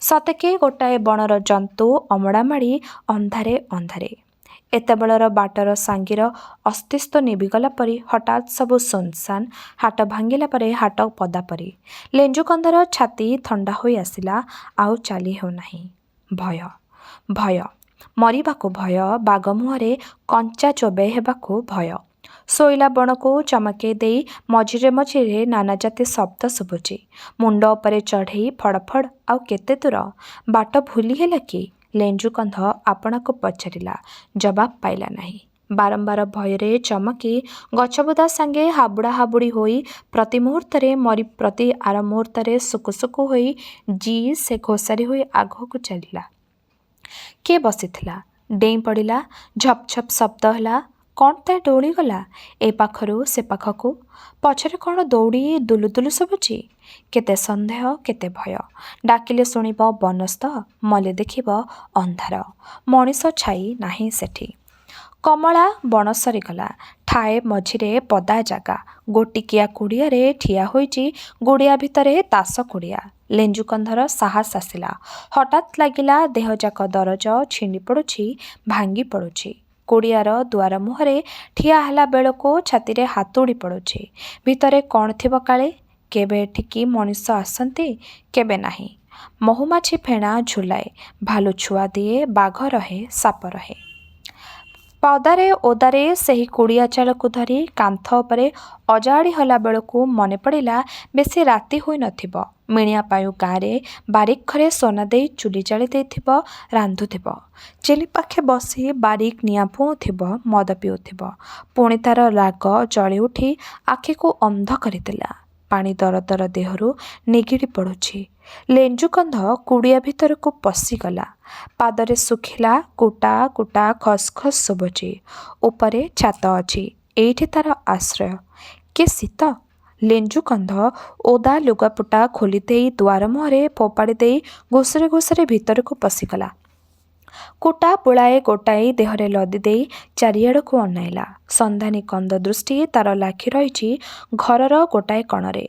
S1: ସତେକି ଗୋଟାଏ ବଣର ଜନ୍ତୁ ଅମଡ଼ା ମାଡ଼ି ଅନ୍ଧାରେ ଅନ୍ଧାରେ। ଏତେବେଳର ବାଟର ସାଙ୍ଗୀର ଅସ୍ତିତ୍ୱ ନିଭିଗଲା ପରି ହଠାତ୍ ସବୁ ଶୂନଶାନ୍। ହାଟ ଭାଙ୍ଗିଲା ପରେ ହାଟ ପଦା ପରି। ଲେଞ୍ଜୁ କନ୍ଧର ଛାତି ଥଣ୍ଡା ହୋଇ ଆସିଲା। ଆଉ ଚାଲି ହେଉନାହିଁ। ଭୟ, ଭୟ। ମରିବାକୁ ଭୟ। ବାଘ ମୁହଁରେ କଞ୍ଚା ଚୋବେଇ ହେବାକୁ ଭୟ। ଶୋଇଲା ବଣକୁ ଚମକେଇ ଦେଇ ମଝିରେ ମଝିରେ ନାନା ଜାତି ଶବ୍ଦ ଶୁଭୁଛି। ମୁଣ୍ଡ ଉପରେ ଚଢ଼େଇ ଫଡ଼ ଫଡ଼। ଆଉ କେତେ ଦୂର? ବାଟ ଭୁଲି ହେଲା କି? ଲେଞ୍ଜୁ କନ୍ଧ ଆପଣାକୁ ପଚାରିଲା। ଜବାବ ପାଇଲା ନାହିଁ। ବାରମ୍ବାର ଭୟରେ ଚମକି ଗଛବୁଦା ସାଙ୍ଗେ ହାବୁଡ଼ା ହାବୁଡ଼ି ହୋଇ ପ୍ରତି ମୁହୂର୍ତ୍ତରେ ମରି ପ୍ରତି ଆର ମୁହୂର୍ତ୍ତରେ ସୁକୁ ସୁକୁ ହୋଇ ସେ ଘୋଷାରି ହୋଇ ଆଗକୁ ଚାଲିଲା। କିଏ ବସିଥିଲା? ଡେଇଁ ପଡ଼ିଲା। ଝପ୍ ଝପ୍ ଶବ୍ଦ ହେଲା। କ'ଣ ତା ଦୌଡ଼ି ଗଲା ଏ ପାଖରୁ ସେ ପାଖକୁ? ପଛରେ କ'ଣ ଦୌଡ଼ି ଦୁଲୁ ଦୁଲୁ ଶୁଭୁଛି? କେତେ ସନ୍ଦେହ, କେତେ ଭୟ। ଡାକିଲେ ଶୁଣିବ ବନସ୍ତ, ମଲେ ଦେଖିବ ଅନ୍ଧାର। ମଣିଷ ଛାଇ ନାହିଁ ସେଠି। କମଳା ବଣ ସରିଗଲା। ଠାଏ ମଝିରେ ପଦା ଜାଗା। ଗୋଟିକିଆ କୁଡ଼ିଆରେ ଠିଆ ହୋଇଛି ଗୁଡ଼ିଆ ଭିତରେ ତାସ କୁଡ଼ିଆ। ଲେଞ୍ଜୁକନ୍ଧର ସାହସ ଆସିଲା। ହଠାତ୍ ଲାଗିଲା ଦେହଯାକ ଦରଜ ଛିଣ୍ଡି ପଡ଼ୁଛି, ଭାଙ୍ଗି ପଡ଼ୁଛି। କୁଡ଼ିଆର ଦୁଆର ମୁହଁରେ ଠିଆ ହେଲା ବେଳକୁ ଛାତିରେ ହାତୁଡ଼ି ପଡ଼ୁଛି। ଭିତରେ କ'ଣ ଥିବ କାଳେ? କେବେ ଏଠିକି ମଣିଷ ଆସନ୍ତି, କେବେ ନାହିଁ। ମହୁମାଛି ଫେଣା ଝୁଲାଏ, ଭାଲୁ ଛୁଆ ଦିଏ, ବାଘ ରହେ, ସାପ ରହେ। ପଦାରେ ଓଦାରେ ସେହି କୁଡ଼ିଆ ଚାଳକୁ ଧରି କାନ୍ଥ ଉପରେ ଅଜାଡ଼ି ହେଲା ବେଳକୁ ମନେ ପଡ଼ିଲା ବେଶୀ ରାତି ହୋଇନଥିବ। ମିଣିଆ ପାୟୁ ଗାଁରେ ବାରିକ ଘରେ ସୁନା ଦେଇ ଚୁଲି ଜାଳି ଦେଇଥିବ, ରାନ୍ଧୁଥିବ। ଚୁଲି ପାଖେ ବସି ବାରିକ ନିଆଁ ଫୁଉଁଥିବ, ମଦ ପିଉଥିବ। ପୁଣି ତାର ରାଗ ଜଳି ଉଠି ଆଖିକୁ ଅନ୍ଧ କରିଦେଲା। ପାଣି ଦର ଦର ଦେହରୁ ନିଗିଡ଼ି ପଡ଼ୁଛି। ଲେଞ୍ଜୁକନ୍ଧ କୁଡ଼ିଆ ଭିତରକୁ ପଶିଗଲା। ପାଦରେ ଶୁଖିଲା କୁଟା କୁଟା ଖସ୍ ଖସ୍ ଶୁଭୁଛି। ଉପରେ ଛାତ ଅଛି, ଏଇଠି ତାର ଆଶ୍ରୟ। କି ଶୀତ! ଲେଞ୍ଜୁକନ୍ଧ ଓଦା ଲୁଗାପଟା ଖୋଲି ଦେଇ ଦୁଆର ମୁହଁରେ ଫୋପାଡ଼ି ଦେଇ ଘୁଷୁରି ଘୁଷୁରି ଭିତରକୁ ପଶିଗଲା। କୁଟା ପୁଳାଏ ଗୋଟାଇ ଦେହରେ ଲଦି ଦେଇ ଚାରିଆଡ଼କୁ ଅନାଇଲା। ସନ୍ଧାନୀ କନ୍ଦ ଦୃଷ୍ଟି ତାର ଲାଖି ରହିଛି ଘରର ଗୋଟାଏ କଣରେ।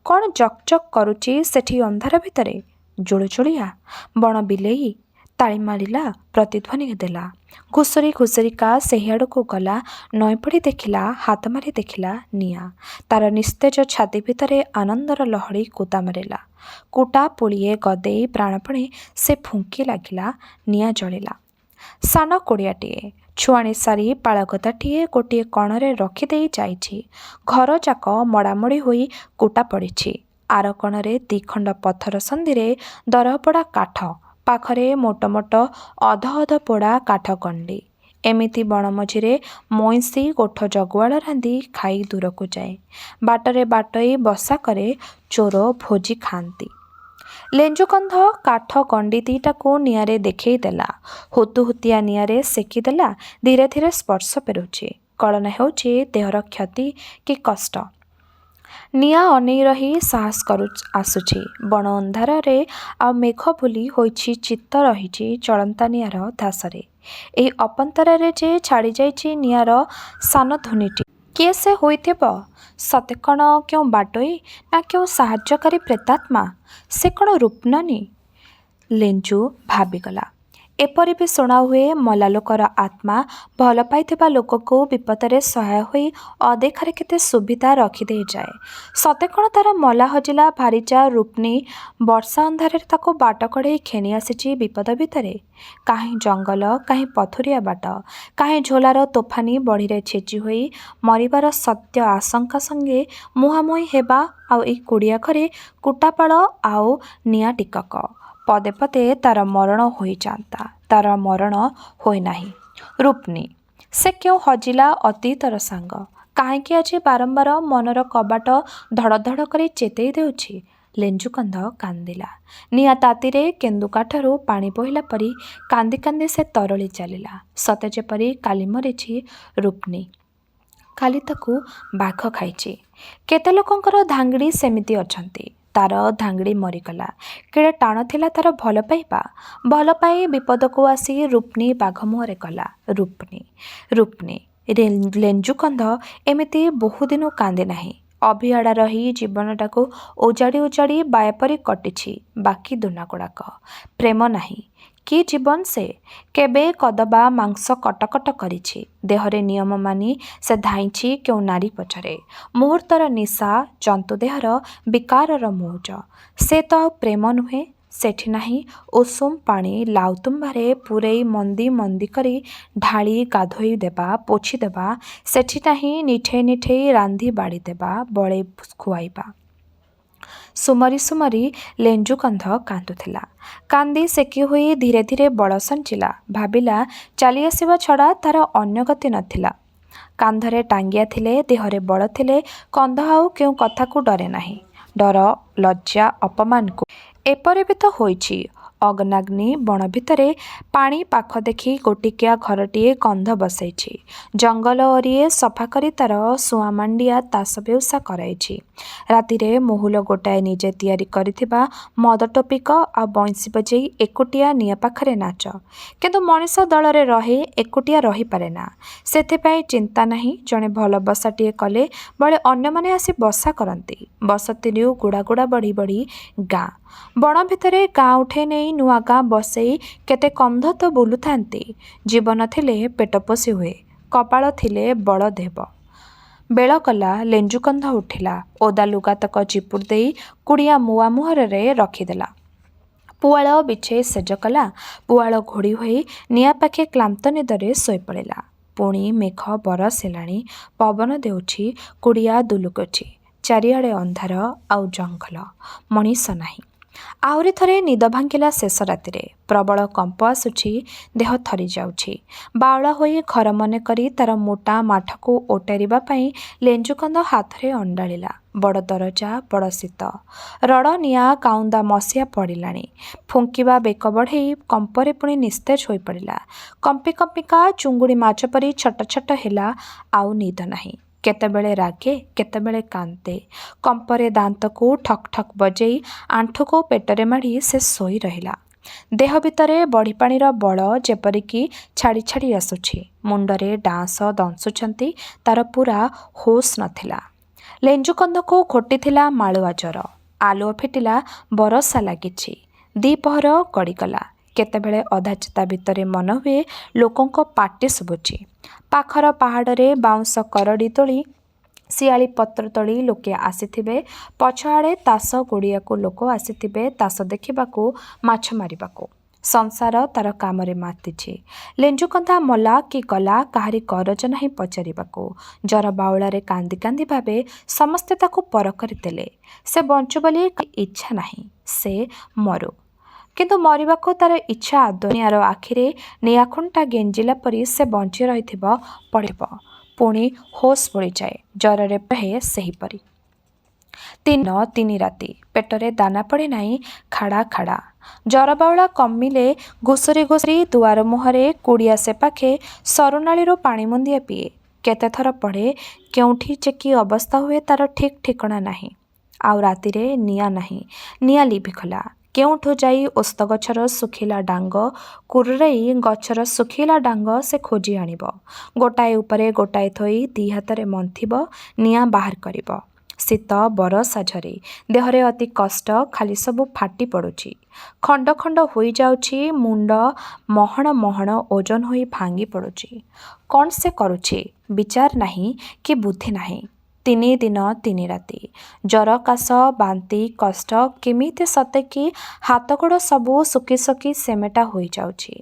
S1: କ'ଣ ଜକ୍ ଜକ୍ କରୁଛି ସେଠି ଅନ୍ଧାର ଭିତରେ? ଜୁଳୁଜୁଳିଆ ବଣ ବିଲେଇ ତାଳି ମାରିଲା, ପ୍ରତିଧ୍ୱନି ଦେଲା। ଘୁଷୁରି ଘୁଷୁରିକା ସେହିଆଡ଼କୁ ଗଲା, ନଇଁପଡ଼ି ଦେଖିଲା, ହାତ ମାରି ଦେଖିଲା ନିଆଁ। ତାର ନିସ୍ତେଜ ଛାତି ଭିତରେ ଆନନ୍ଦର ଲହଡ଼ି କୁଦା ମାରିଲା। କୁଟା ପୁଳିଏ ଗଦେଇ ପ୍ରାଣପଣେ ସେ ଫୁଙ୍କି ଲାଗିଲା। ନିଆଁ ଜଳିଲା। ସାନ କୁଡ଼ିଆଟିଏ, ଛୁଆଣି ସାରି ପାଳଗଦାଟିଏ ଗୋଟିଏ କଣରେ ରଖିଦେଇ ଯାଇଛି। ଘରଯାକ ମଡ଼ାମଡ଼ି ହୋଇ କୁଟା ପଡ଼ିଛି। ଆର କଣରେ ଦିଖଣ୍ଡ ପଥର ସନ୍ଧିରେ ଦରପୋଡ଼ା କାଠ, ପାଖରେ ମୋଟ ମୋଟ ଅଧ ଅଧ ପୋଡ଼ା କାଠ ଗଣ୍ଡି। ଏମିତି ବଣ ମଝିରେ ମଇଁଷି ଗୋଠ ଜଗୁଆଳ ରାନ୍ଧି ଖାଇ ଦୂରକୁ ଯାଏ। ବାଟରେ ବାଟୋଇ ବସା କରେ, ଚୋର ଭୋଜି ଖାଆନ୍ତି। ଲେଞ୍ଜୁକନ୍ଧ କାଠ ଗଣ୍ଡି ଦିଟାକୁ ନିଆଁରେ ଦେଖେଇ ଦେଲା। ହୁତୁହୁତିଆ ନିଆଁରେ ସେକି ଦେଲା। ଧୀରେ ଧୀରେ ସ୍ପର୍ଶ ପେରୁଛି। କଳନା ହେଉଛି ଦେହର କ୍ଷତି କି କଷ୍ଟ। ନିଆଁ ଅନେଇ ରହି ସାହସ ଆସୁଛି। ବଣ ଅନ୍ଧାରରେ ଆଉ ମେଘ ଭୁଲି ହୋଇଛି ଚିତ୍ତ ରହିଛି ଚଳନ୍ତା ନିଆଁର ଧାସରେ। ଏହି ଅପନ୍ତରରେ ଯେ ଛାଡ଼ି ଯାଇଛି ନିଆଁର ସାନ ଧୁନିଟି। କିଏ ସେ ହୋଇଥିବ? ସତେ କ'ଣ କେଉଁ ବାଟୋଇ, ନା କେଉଁ ସାହାଯ୍ୟକାରୀ ପ୍ରେତାତ୍ମା? ସେ କ'ଣ ରୂପନୀ? ଲେଞ୍ଜୁ ଭାବିଗଲା। ଏପରି ବି ଶୁଣାହୁଏ ମଲା ଲୋକର ଆତ୍ମା ଭଲ ପାଇଥିବା ଲୋକକୁ ବିପଦରେ ସହାୟ ହୋଇ ଅଦେଖାରେ କେତେ ସୁବିଧା ରଖିଦେଇ ଯାଏ। ସତେ କ'ଣ ତାର ମଲା ହଜିଲା ଭାରିଜା ରୂପନୀ ବର୍ଷା ଅନ୍ଧାରରେ ତାକୁ ବାଟ କଢ଼େଇ ଘେନି ଆସିଛି ବିପଦ ଭିତରେ? କାହିଁ ଜଙ୍ଗଲ, କାହିଁ ପଥୁରିଆ ବାଟ, କାହିଁ ଝୋଲାର ତୋଫାନି ବଢ଼ିରେ ଛେଚି ହୋଇ ମରିବାର ସତ୍ୟ ଆଶଙ୍କା ସଙ୍ଗେ ମୁହାଁମୁହିଁ ହେବା ଆଉ ଏଇ କୁଡ଼ିଆ ଘରେ କୁଟାପାଳ ଆଉ ନିଆଁ ଟିକକ। ପଦେ ପଦେ ତାର ମରଣ ହୋଇଯାନ୍ତା। ତାର ମରଣ ହୋଇନାହିଁ। ରୂପନୀ ସେ କେଉଁ ହଜିଲା ଅତୀତର ସାଙ୍ଗ? କାହିଁକି ଆଜି ବାରମ୍ବାର ମନର କବାଟ ଧଡ଼ ଧଡ଼ କରି ଚେତେଇ ଦେଉଛି? ଲେଞ୍ଜୁକନ୍ଧ କାନ୍ଦିଲା। ନିଆଁ ତାତିରେ କେନ୍ଦୁକାଠରୁ ପାଣି ବୋହିଲା ପରି କାନ୍ଦି କାନ୍ଦି ସେ ତରଳି ଚାଲିଲା। ସତେ ଯେପରି କାଲି ମରିଛି ରୂପନୀ, କାଲି ତାକୁ ବାଘ ଖାଇଛି। କେତେ ଲୋକଙ୍କର ଧାଙ୍ଗିଡ଼ି ସେମିତି ଅଛନ୍ତି। ତାର ଧାଙ୍ଗିଡ଼ି ମରିଗଲା। କେଡ଼େ ଟାଣ ଥିଲା ତାର ଭଲ ପାଇବା। ଭଲ ପାଇ ବିପଦକୁ ଆସି ରୂପନୀ ବାଘ ମୁହଁରେ ଗଲା। ରୂପନୀ ରୂପନୀ ଲେଞ୍ଜୁକନ୍ଧ ଏମିତି ବହୁଦିନୁ କାନ୍ଦି ନାହିଁ। ଅଭିଆଡ଼ା ରହି ଜୀବନଟାକୁ ଉଜାଡ଼ି ଉଜାଡ଼ି ବାୟା ପରି କଟିଛି ବାକି ଦୁନାଗୁଡ଼ାକ। ପ୍ରେମ ନାହିଁ। କି ଜୀବନ ସେ? କେବେ କଦବା ମାଂସ କଟକଟ କରିଛି। ଦେହରେ ନିୟମ ମାନି ସେ ଧାଇଁଛି କେଉଁ ନାରୀ ପଛରେ। ମୁହୂର୍ତ୍ତର ନିଶା, ଜନ୍ତୁ ଦେହର ବିକାରର ମଉଜ। ସେ ତ ଆଉ ପ୍ରେମ ନୁହେଁ। ସେଠି ନାହିଁ ଉଷୁମ ପାଣି ଲାଉତୁମ୍ବାରେ ପୂରେଇ ମନ୍ଦି ମନ୍ଦି କରି ଢାଳି ଗାଧୋଇ ଦେବା, ପୋଛି ଦେବା। ସେଠି ନାହିଁ ନିଠେଇ ନିଠେଇ ରାନ୍ଧି ବାଢ଼ି ଦେବା, ବଳେଇ ଖୁଆଇବା। ସୁମରି ସୁମରି ଲେଞ୍ଜୁକନ୍ଧ କାନ୍ଦୁଥିଲା। କାନ୍ଦି ସେକି ହୋଇ ଧୀରେ ଧୀରେ ବଳ ସଞ୍ଚିଲା। ଭାବିଲା ଚାଲି ଆସିବା ଛଡ଼ା ତାର ଅନ୍ୟ ଗତି ନଥିଲା। କାନ୍ଧରେ ଟାଙ୍ଗିଆ ଥିଲେ, ଦେହରେ ବଳ ଥିଲେ କନ୍ଧ ଆଉ କେଉଁ କଥାକୁ ଡରେ ନାହିଁ। ଡର, ଲଜ୍ଜା, ଅପମାନକୁ। ଏପରି ବି ତ ହୋଇଛି ଅଗ୍ନାଗ୍ନି ବଣ ଭିତରେ ପାଣି ପାଖ ଦେଖି ଗୋଟିକିଆ ଘରଟିଏ କନ୍ଧ ବସେଇଛି। ଜଙ୍ଗଲ ଓରିଏ ସଫା କରି ତାର ସୁଆଁ ମାଣ୍ଡିଆ ତାସ ବେଉସା କରାଇଛି। ରାତିରେ ମହୁଲ ଗୋଟାଏ ନିଜେ ତିଆରି କରିଥିବା ମଦ ଟୋପିକ ଆଉ ବଇଁଶୀ ବଜେଇ ଏକୁଟିଆ ନିଆଁ ପାଖରେ ନାଚ। କିନ୍ତୁ ମଣିଷ ଦଳରେ ରହେ, ଏକୁଟିଆ ରହିପାରେ ନା। ସେଥିପାଇଁ ଚିନ୍ତା ନାହିଁ। ଜଣେ ଭଲ ବସାଟିଏ କଲେ ବଳେ ଅନ୍ୟମାନେ ଆସି ବସା କରନ୍ତି। ବସତିରୁ ଗୁଡ଼ା ଗୁଡ଼ା ବଢ଼ି ବଢ଼ି ଗାଁ ବଣ ଭିତରେ ଗାଁ ଉଠେଇ ନେଇ ନୂଆ ଗାଁ ବସେଇ କେତେ କନ୍ଧ ତ ବୁଲୁଥାନ୍ତି। ଜୀବନ ଥିଲେ ପେଟ ପୋଷି ହୁଏ, କପାଳ ଥିଲେ ବଳଦ ହେବ। ବେଳ କଲା, ଲେଞ୍ଜୁ କନ୍ଧ ଉଠିଲା। ଓଦା ଲୁଗାତକ ଚିପୁଡ଼ି ଦେଇ କୁଡ଼ିଆ ମୁଆ ମୁହଁରେ ରଖିଦେଲା। ପୁଆଳ ବିଛେଇ ସେଜ କଲା। ପୁଆଳ ଘୋଡ଼ି ହୋଇ ନିଆଁ ପାଖେ କ୍ଳାନ୍ତ ନିଦରେ ଶୋଇପଡ଼ିଲା। ପୁଣି ମେଘ ବରଷିଲାଣି, ପବନ ଦେଉଛି, କୁଡ଼ିଆ ଦୁଲୁକୁଛି। ଚାରିଆଡ଼େ ଅନ୍ଧାର ଆଉ ଜଙ୍ଗଲ, ମଣିଷ ନାହିଁ। ଆହୁରି ଥରେ ନିଦ ଭାଙ୍ଗିଲା ଶେଷ ରାତିରେ। ପ୍ରବଳ କମ୍ପ ଆସୁଛି, ଦେହ ଥରି ଯାଉଛି। ବାଉଳା ହୋଇ ଘର ମନେ କରି ତାର ମୋଟା ମାଠକୁ ଓଟାରିବା ପାଇଁ ଲେଞ୍ଜୁକନ୍ଧ ହାତରେ ଅଣ୍ଡାଳିଲା। ବଡ଼ ଦରଜା, ବଡ଼ ଶୀତ। ରଡ଼ ନିଆଁ କାଉନ୍ଦା ମସିଆ ପଡ଼ିଲାଣି। ଫୁଙ୍କିବା ବେକ ବଢ଼େଇ କମ୍ପରେ ପୁଣି ନିସ୍ତେଜ ହୋଇପଡ଼ିଲା। କମ୍ପି କମ୍ପିକା ଚୁଙ୍ଗୁଡ଼ି ମାଛ ପରି ଛଟ ଛଟ ହେଲା। ଆଉ ନିଦ ନାହିଁ। କେତେବେଳେ ରାଗେ, କେତେବେଳେ କାନ୍ଦେ। କମ୍ପରେ ଦାନ୍ତକୁ ଠକ୍ ଠକ୍ ବଜେଇ ଆଣ୍ଠୁକୁ ପେଟରେ ମାଡ଼ି ସେ ଶୋଇ ରହିଲା। ଦେହ ଭିତରେ ବଢ଼ିପାଣିର ବଳ ଯେପରିକି ଛାଡ଼ି ଛାଡ଼ି ଆସୁଛି। ମୁଣ୍ଡରେ ଡାଁସ ଦଂଶୁଛନ୍ତି। ତାର ପୂରା ହୋସ୍ ନଥିଲା। ଲେଞ୍ଜୁକନ୍ଧକୁ ଘୋଟିଥିଲା ମାಳುଆ ଜ୍ୱର। ଆଲୁଅ ଫିଟିଲା, ବରଷା ଲାଗିଛି। ଦିପହର ଗଡ଼ିଗଲା। କେତେବେଳେ ଅଧାଚେତା ଭିତରେ ମନ ହୁଏ ଲୋକଙ୍କ ପାଟି ଶୁଭୁଛି। ପାଖର ପାହାଡ଼ରେ ବାଉଁଶ କରଡ଼ି ତୋଳି, ଶିଆଳି ପତ୍ର ତୋଳି ଲୋକେ ଆସିଥିବେ। ପଛଆଡ଼େ ତାସ ଗୁଡ଼ିଆକୁ ଲୋକ ଆସିଥିବେ ତାସ ଦେଖିବାକୁ, ମାଛ ମାରିବାକୁ। ସଂସାର ତାର କାମରେ ମାତିଛି। ଲେଞ୍ଜୁକନ୍ଧା ମଲା କି ଗଲା, କାହାରି ଗରଜ ନାହିଁ ପଚାରିବାକୁ। ଜର ବାଉଳାରେ କାନ୍ଦି କାନ୍ଦି ଭାବେ ସମସ୍ତେ ତାକୁ ପର କରିଦେଲେ। ସେ ବଞ୍ଚୁ ବୋଲି ଇଚ୍ଛା ନାହିଁ, ସେ ମରୁ। କିନ୍ତୁ ମରିବାକୁ ତାର ଇଚ୍ଛା ଆଦୌ। ନିଆଁର ଆଖିରେ ନିଆଁଖୁଣ୍ଟା ଗେଞ୍ଜିଲା ପରି ସେ ବଞ୍ଚି ରହିଥିବ, ପଡ଼ିବ। ପୁଣି ହୋସ୍ ବୋଳିଯାଏ। ଜ୍ୱରରେ ରହେ ସେହିପରି। ତିନି ରାତି। ପେଟରେ ଦାନା ପଡ଼େ ନାହିଁ, ଖାଡ଼ା ଖାଡ଼ା। ଜ୍ୱର ବାଉଳା କମିଲେ ଘୁଷୁରି ଘୁଷୁରି ଦୁଆର ମୁହଁରେ କୁଡ଼ିଆ ସେପାଖେ ସରୁନାଳୀରୁ ପାଣି ମୁନ୍ଦିଏ ପିଏ। କେତେଥର ପଡ଼େ, କେଉଁଠି ଯେ କି ଅବସ୍ଥା ହୁଏ ତାର ଠିକ୍ ଠିକଣା ନାହିଁ। ଆଉ ରାତିରେ ନିଆଁ ନାହିଁ। ନିଆଁ ଲିଭିଗଲା। କେଉଁଠୁ ଯାଇ ଓସ୍ତ ଗଛର ଶୁଖିଲା ଡାଙ୍ଗ, କୁରୁରେଇ ଗଛର ଶୁଖିଲା ଡାଙ୍ଗ ସେ ଖୋଜି ଆଣିବ। ଗୋଟାଏ ଉପରେ ଗୋଟାଏ ଥୋଇ ଦି ହାତରେ ମନ୍ଥିବ, ନିଆଁ ବାହାର କରିବ। ଶୀତ, ବରଷା, ଝରି। ଦେହରେ ଅତି କଷ୍ଟ। ଖାଲି ସବୁ ଫାଟି ପଡ଼ୁଛି। ଖଣ୍ଡ ଖଣ୍ଡ ହୋଇଯାଉଛି। ମୁଣ୍ଡ ମହଣ ମହଣ ଓଜନ ହୋଇ ଭାଙ୍ଗି ପଡ଼ୁଛି। କ'ଣ ସେ କରୁଛି? ବିଚାର ନାହିଁ କି ବୁଦ୍ଧି ନାହିଁ। 3 ଦିନ 3 ରାତି। ଜ୍ୱର, କାଶ, ବାନ୍ତି, କଷ୍ଟ। କେମିତି ସତେ କି ହାତଗୋଡ଼ ସବୁ ଶୁକି ଶୁକି ସେମେଟା ହୋଇଯାଉଛି।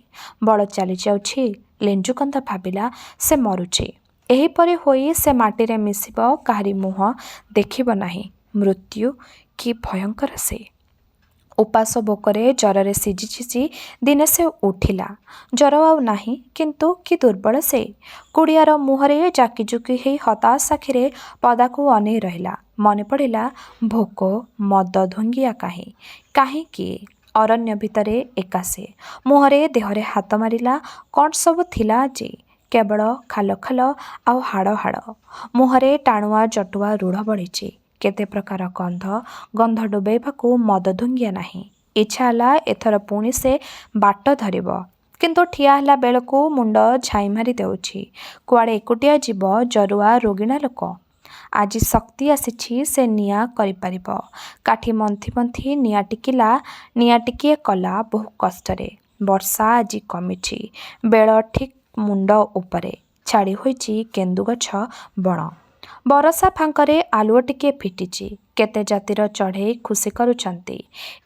S1: ବଳ ଚାଲି ଯାଉଛି। ଲେଞ୍ଜୁକନ୍ଧ ଭାବିଲା, ସେ ମରୁଛି। ଏହିପରି ହୋଇ ସେ ମାଟିରେ ମିଶିବ, କାହାରି ମୁହଁ ଦେଖିବ ନାହିଁ। ମୃତ୍ୟୁ କି ଭୟଙ୍କର ସେ! ଉପାସ ଭୋକରେ ଜ୍ୱରରେ ସିଝି ସିଝି ଦିନେ ସେ ଉଠିଲା। ଜ୍ୱର ଆଉ ନାହିଁ, କିନ୍ତୁ କି ଦୁର୍ବଳ ସେ! କୁଡ଼ିଆର ମୁହଁରେ ଜାକିଜୁକି ହେଇ ହତାଶ ଆଖିରେ ପଦାକୁ ଅନେଇ ରହିଲା। ମନେ ପଡ଼ିଲା, ଭୋକ, ମଦ ଧୁଙ୍ଗିଆ କାହିଁ, କାହିଁ କିଏ? ଅରଣ୍ୟ ଭିତରେ ଏକା ସେ। ମୁହଁରେ ଦେହରେ ହାତ ମାରିଲା। କ'ଣ ସବୁ ଥିଲା ଆଜି? କେବଳ ଖାଲ ଖାଲ ଆଉ ହାଡ଼ ହାଡ଼। ମୁହଁରେ ଟାଣୁଆ ଜଟୁଆ ରୁଢ଼ ବଢ଼ିଛି। କେତେ ପ୍ରକାର ଗନ୍ଧ। ଗନ୍ଧ ଡୁବେଇବାକୁ ମଦ ଧୁଙ୍ଗିଆ ନାହିଁ। ଇଚ୍ଛା ହେଲା ଏଥର ପୁଣି ସେ ବାଟ ଧରିବ। କିନ୍ତୁ ଠିଆ ହେଲା ବେଳକୁ ମୁଣ୍ଡ ଝାଇଁ ମାରି ଦେଉଛି। କୁଆଡ଼େ ଏକୁଟିଆ ଯିବ, ଜରୁଆ ରୋଗିଣା ଲୋକ। ଆଜି ଶକ୍ତି ଆସିଛି, ସେ ନିଆଁ କରିପାରିବ। କାଠି ମନ୍ଥି ମନ୍ଥି ନିଆଁ ଟିକିଲା। ନିଆଁ ଟିକିଏ କଲା ବହୁ କଷ୍ଟରେ। ବର୍ଷା ଆଜି କମିଛି। ବେଳ ଠିକ୍ ମୁଣ୍ଡ ଉପରେ। ଛାଡ଼ି ହୋଇଛି କେନ୍ଦୁଗଛ ବଣ। ବରଷା ଫାଙ୍କରେ ଆଲୁଅ ଟିକିଏ ଫିଟିଛି। କେତେ ଜାତିର ଚଢ଼େଇ ଖୁସି କରୁଛନ୍ତି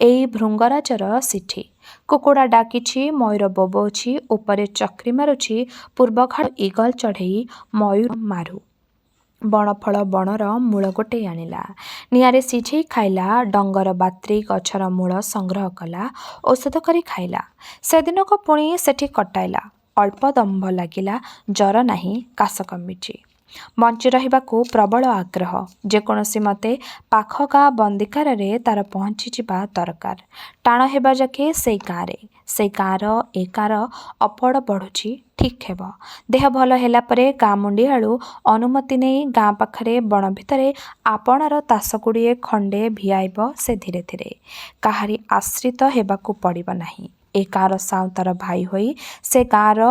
S1: ଏଇ ଭୃଙ୍ଗରାଜର ସିଠି। କୁକୁଡ଼ା ଡାକିଛି, ମୟୂର ବୋବଉଛି, ଉପରେ ଚକ୍ରୀ ମାରୁଛି। ପୂର୍ବଘାଟ ଇଗଲ ଚଢ଼େଇ ମୟୂର ମାରୁ। ବଣଫଳ ବଣର ମୂଳ ଗୋଟେଇ ଆଣିଲା। ନିଆଁରେ ସିଝେଇ ଖାଇଲା। ଡଙ୍ଗର ବାତ୍ରି ଗଛର ମୂଳ ସଂଗ୍ରହ କଲା, ଔଷଧ କରି ଖାଇଲା। ସେଦିନକୁ ପୁଣି ସେଠି କଟାଇଲା। ଅଳ୍ପ ଦମ୍ଭ ଲାଗିଲା। ଜ୍ୱର ନାହିଁ, କାଶ କମିଛି। ବଞ୍ଚି ରହିବାକୁ ପ୍ରବଳ ଆଗ୍ରହ। ଯେକୌଣସି ମତେ ପାଖ ଗାଁ ବନ୍ଦିକାରରେ ତାର ପହଞ୍ଚିଯିବା ଦରକାର। ଟାଣ ହେବା ଯାକେ ସେଇ ଗାଁରେ। ସେଇ ଗାଁର ଏ ଗାଁର ଅପଡ଼ ବଢ଼ୁଛି ଠିକ୍ ହେବ। ଦେହ ଭଲ ହେଲା ପରେ ଗାଁ ମୁଣ୍ଡିଆଳୁ ଅନୁମତି ନେଇ ଗାଁ ପାଖରେ ବଣ ଭିତରେ ଆପଣାର ତାସଗୁଡ଼ିଏ ଖଣ୍ଡେ ଭିଆଇବ ସେ ଧୀରେ ଧୀରେ। କାହାରି ଆଶ୍ରିତ ହେବାକୁ ପଡ଼ିବ ନାହିଁ। ଏ ଗାଁର ସାଉଁତାର ଭାଇ ହୋଇ ସେ ଗାଁର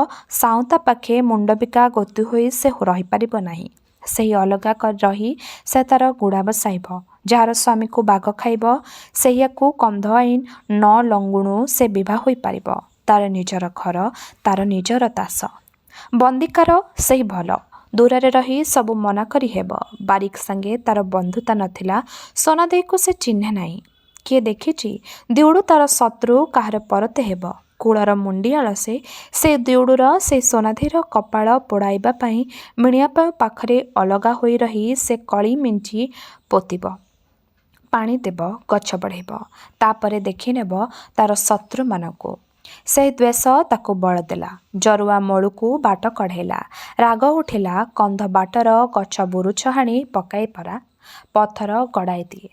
S1: ସାଉଁତା ପାଖେ ମୁଣ୍ଡବିକା ଗୋତି ହୋଇ ସେ ରହିପାରିବ ନାହିଁ। ସେହି ଅଲଗା ରହି ସେ ତାର ଗୁଡ଼ା ବସାଇବ। ଯାହାର ସ୍ୱାମୀକୁ ବାଘ ଖାଇବ ସେଇଆକୁ କନ୍ଧ ଆଇନ ନ ଲଙ୍ଗୁଣୁ ସେ ବିଭା ହୋଇପାରିବ। ତାର ନିଜର ଘର, ତାର ନିଜର ତାସ। ବନ୍ଦିକାର ସେହି ଭଲ। ଦୂରରେ ରହି ସବୁ ମନା କରି ହେବ। ବାରିକ ସାଙ୍ଗେ ତାର ବନ୍ଧୁତା ନଥିଲା। ସୋନାଦେଈକୁ ସେ ଚିହ୍ନେ ନାହିଁ। କିଏ ଦେଖିଛି? ଦିଉଡୁ ତାର ଶତ୍ରୁ କାହାର ପରତେ ହେବ। କୂଳର ମୁଣ୍ଡିଆଳ ସେ ଦିଉଡୁର ସେଇ ସୋନାଦେଈର କପାଳ ପୋଡ଼ାଇବା ପାଇଁ ମିଣିଆପାଉ ପାଖରେ ଅଲଗା ହୋଇ ରହି ସେ କଳି ମିଞ୍ଜି ପୋତିବ, ପାଣି ଦେବ, ଗଛ ବଢ଼େଇବ। ତାପରେ ଦେଖିନେବ ତାର ଶତ୍ରୁମାନଙ୍କୁ। ସେହି ଦ୍ୱେଷ ତାକୁ ବଳ ଦେଲା। ଜରୁଆ ମୂଳକୁ ବାଟ କଢ଼େଇଲା। ରାଗ ଉଠିଲା। କନ୍ଧ ବାଟର ଗଛ ବୁରୁଛ ହାଣି ପକାଇ ପଥର ଗଡ଼ାଇ ଦିଏ।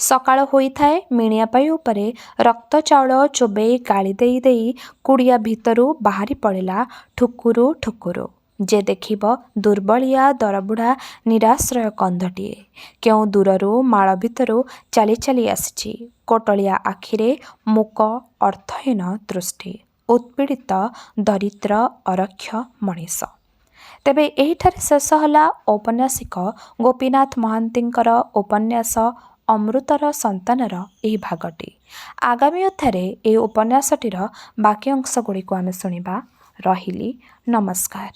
S1: ସକାଳ ହୋଇଥାଏ। ମିଣିଆପାଇ ଉପରେ ରକ୍ତ ଚାଉଳ ଚୋବେଇ ଗାଳି ଦେଇ ଦେଇ କୁଡ଼ିଆ ଭିତରୁ ବାହାରି ପଡ଼ିଲା ଠୁକୁରୁ ଠୁକୁରୁ। ଯେ ଦେଖିବ ଦୁର୍ବଳିଆ ଦରବୁଢ଼ା ନିରାଶ୍ରୟ କନ୍ଧଟିଏ। କେଉଁ ଦୂରରୁ ମାଳ ଭିତରୁ ଚାଲି ଚାଲି ଆସିଛି। କୋଟଳିଆ ଆଖିରେ ମୂକ ଅର୍ଥହୀନ ଦୃଷ୍ଟି। ଉତ୍ପୀଡ଼ିତ ଦରିଦ୍ର ଅରକ୍ଷ ମଣିଷ। ତେବେ ଏହିଠାରେ ଶେଷ ହେଲା ଔପନ୍ୟାସିକ ଗୋପୀନାଥ ମହାନ୍ତିଙ୍କର ଉପନ୍ୟାସ ଅମୃତର ସନ୍ତାନର ଏହି ଭାଗଟି। ଆଗାମୀ ଅଧ୍ୟାୟରେ ଏହି ଉପନ୍ୟାସଟିର ବାକି ଅଂଶଗୁଡ଼ିକୁ ଆମେ ଶୁଣିବା। ରହିଲି, ନମସ୍କାର।